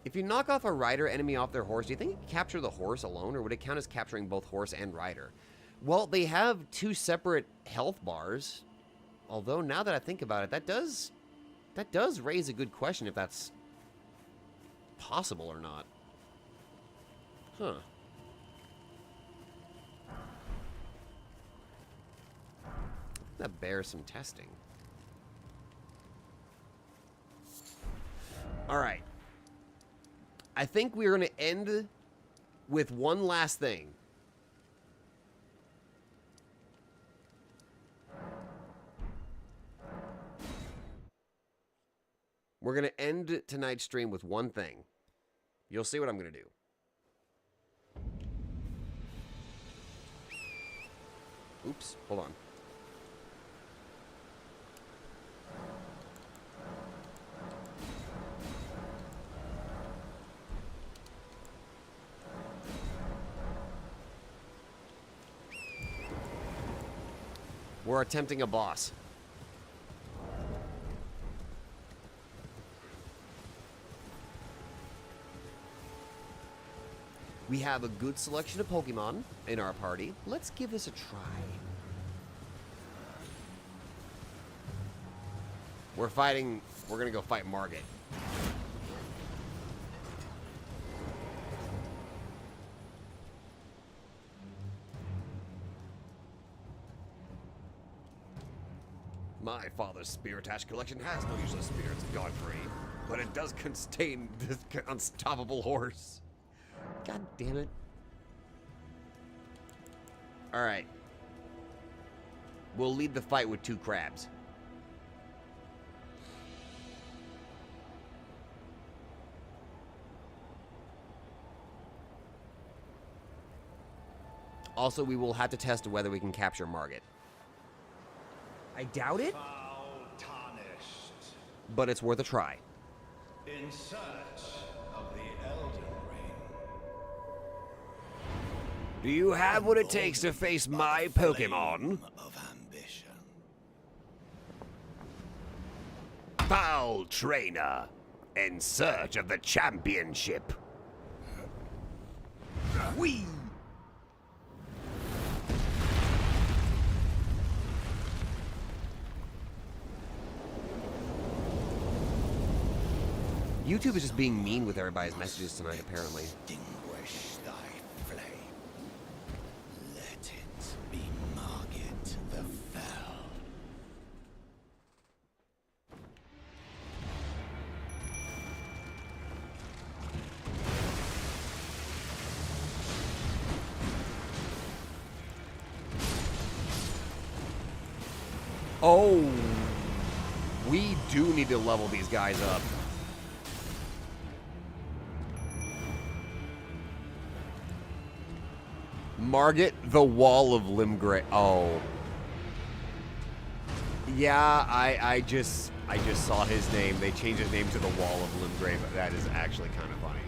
If you knock off a rider enemy off their horse, do you think you can capture the horse alone, or would it count as capturing both horse and rider? Well, they have two separate health bars. Although, now that I think about it, that does raise a good question if that's possible or not. Huh. That bears some testing. All right. I think we're going to end with one last thing. We're going to end tonight's stream with one thing. You'll see what I'm going to do. Oops, hold on. We're attempting a boss. We have a good selection of Pokemon in our party. Let's give this a try. We're gonna go fight Margit. My father's Spiritash collection has no useless spirits, Godfrey, but it does contain this unstoppable horse. God damn it. Alright. We'll lead the fight with 2 crabs. Also, we will have to test whether we can capture Margit. I doubt it, Foul tarnished. but it's worth a try. In search of the Elden Ring. Do you have what it takes to face my Pokemon? Of ambition. Foul trainer, in search of the championship. Whee! YouTube is just being mean with everybody's messages tonight, apparently. Extinguish thy flame. Let it be Margit the Fell. Oh, we do need to level these guys up. Margit, the Wall of Limgrave. Oh. Yeah, I just saw his name. They changed his name to the Wall of Limgrave. That is actually kind of funny.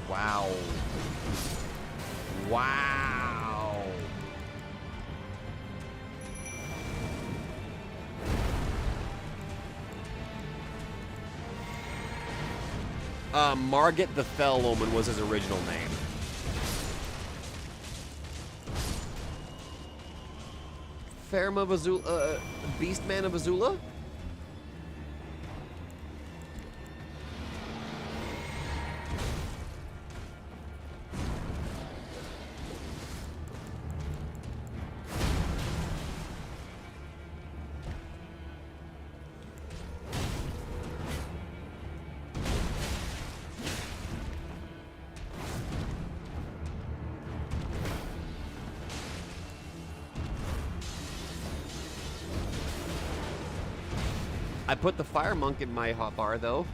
Wow. Wow. Margit the Fell Omen was his original name. Ferma of Azula, Beastman of Azula? I put the fire monk in my hotbar, though.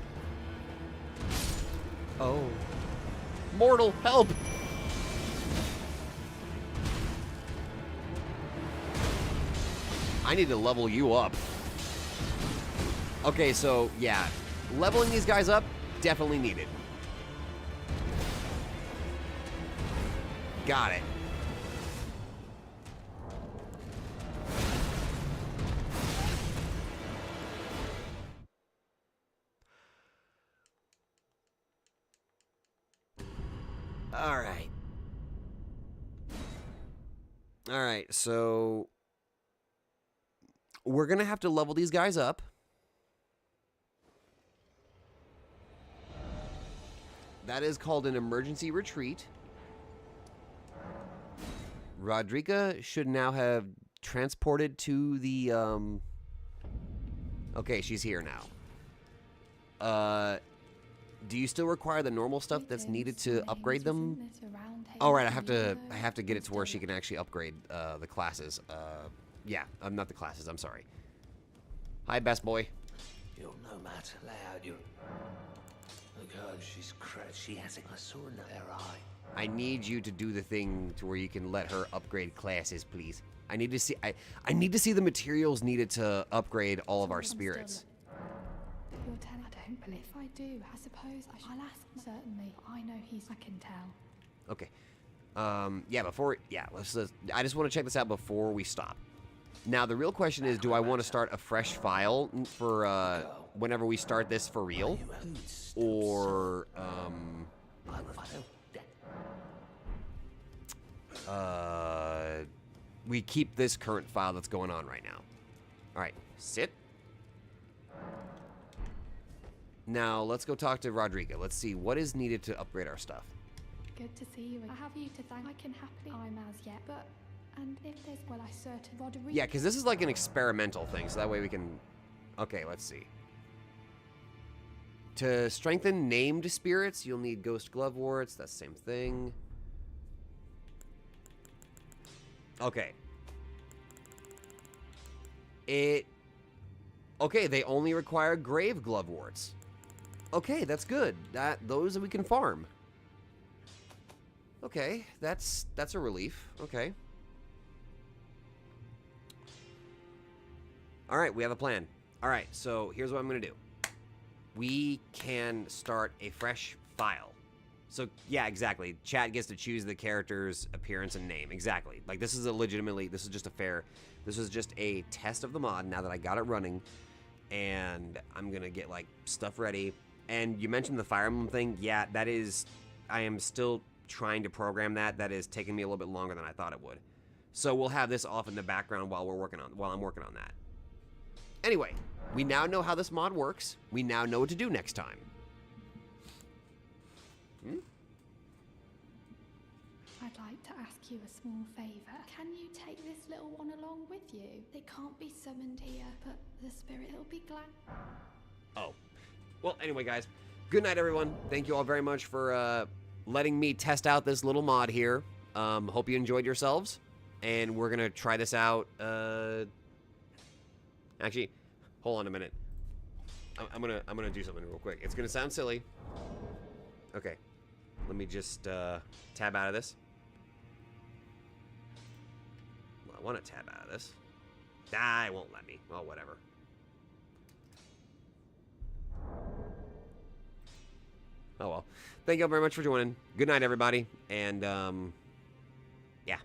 Oh. Mortal, help! I need to level you up. Okay, so, yeah. Leveling these guys up, definitely needed. Got it. Alright. Alright, so we're gonna have to level these guys up. That is called an emergency retreat. Rodrika should now have transported to the, Okay, she's here now. Do you still require the normal stuff that's needed to upgrade them? Oh, right, I have to get it to where she can actually upgrade the classes. Yeah, not the classes, I'm sorry. Hi, best boy. You're no matter loud, you. Look, oh, she's crazy. She has a sword in her eye. I need you to do the thing to where you can let her upgrade classes, please. I need to see I need to see the materials needed to upgrade all of our spirits. You're telling I don't believe. If I do, I suppose I'll ask. Certainly, I know I can tell. Okay. Let's I just want to check this out before we stop. Now, the real question is, do I want to start a fresh file for whenever we start this for real? Or we keep this current file that's going on right now. All right, sit. Now, let's go talk to Rodriga. Let's see what is needed to upgrade our stuff. Good to see you. I have you to thank. I can happily. I'm as yet, but and if there's I certain Rodriga. Yeah, because this is like an experimental thing, so that way we can. Okay, let's see. To strengthen named spirits, you'll need ghost glove warts. That's the same thing. Okay. Okay, they only require grave glove warts. Okay, that's good. Those we can farm. Okay, that's a relief. Okay. All right, we have a plan. All right, so here's what I'm going to do. We can start a fresh file. So, yeah, exactly. Chat gets to choose the character's appearance and name. Exactly. Like, this is this is just a test of the mod now that I got it running. And I'm going to get, like, stuff ready. And you mentioned the Fire Emblem thing. Yeah, I am still trying to program that. That is taking me a little bit longer than I thought it would. So we'll have this off in the background while I'm working on that. Anyway, we now know how this mod works. We now know what to do next time. I'd like to ask you a small favor. Can you take this little one along with you? They can't be summoned here, but the spirit will be glad. Oh. Well, anyway, guys. Good night, everyone. Thank you all very much for letting me test out this little mod here. Hope you enjoyed yourselves. And we're going to try this out. Actually, hold on a minute. I'm gonna do something real quick. It's gonna sound silly. Okay, let me just tab out of this. Well, I want to tab out of this. Ah, it won't let me. Well, whatever. Oh well. Thank you all very much for joining. Good night, everybody. And yeah.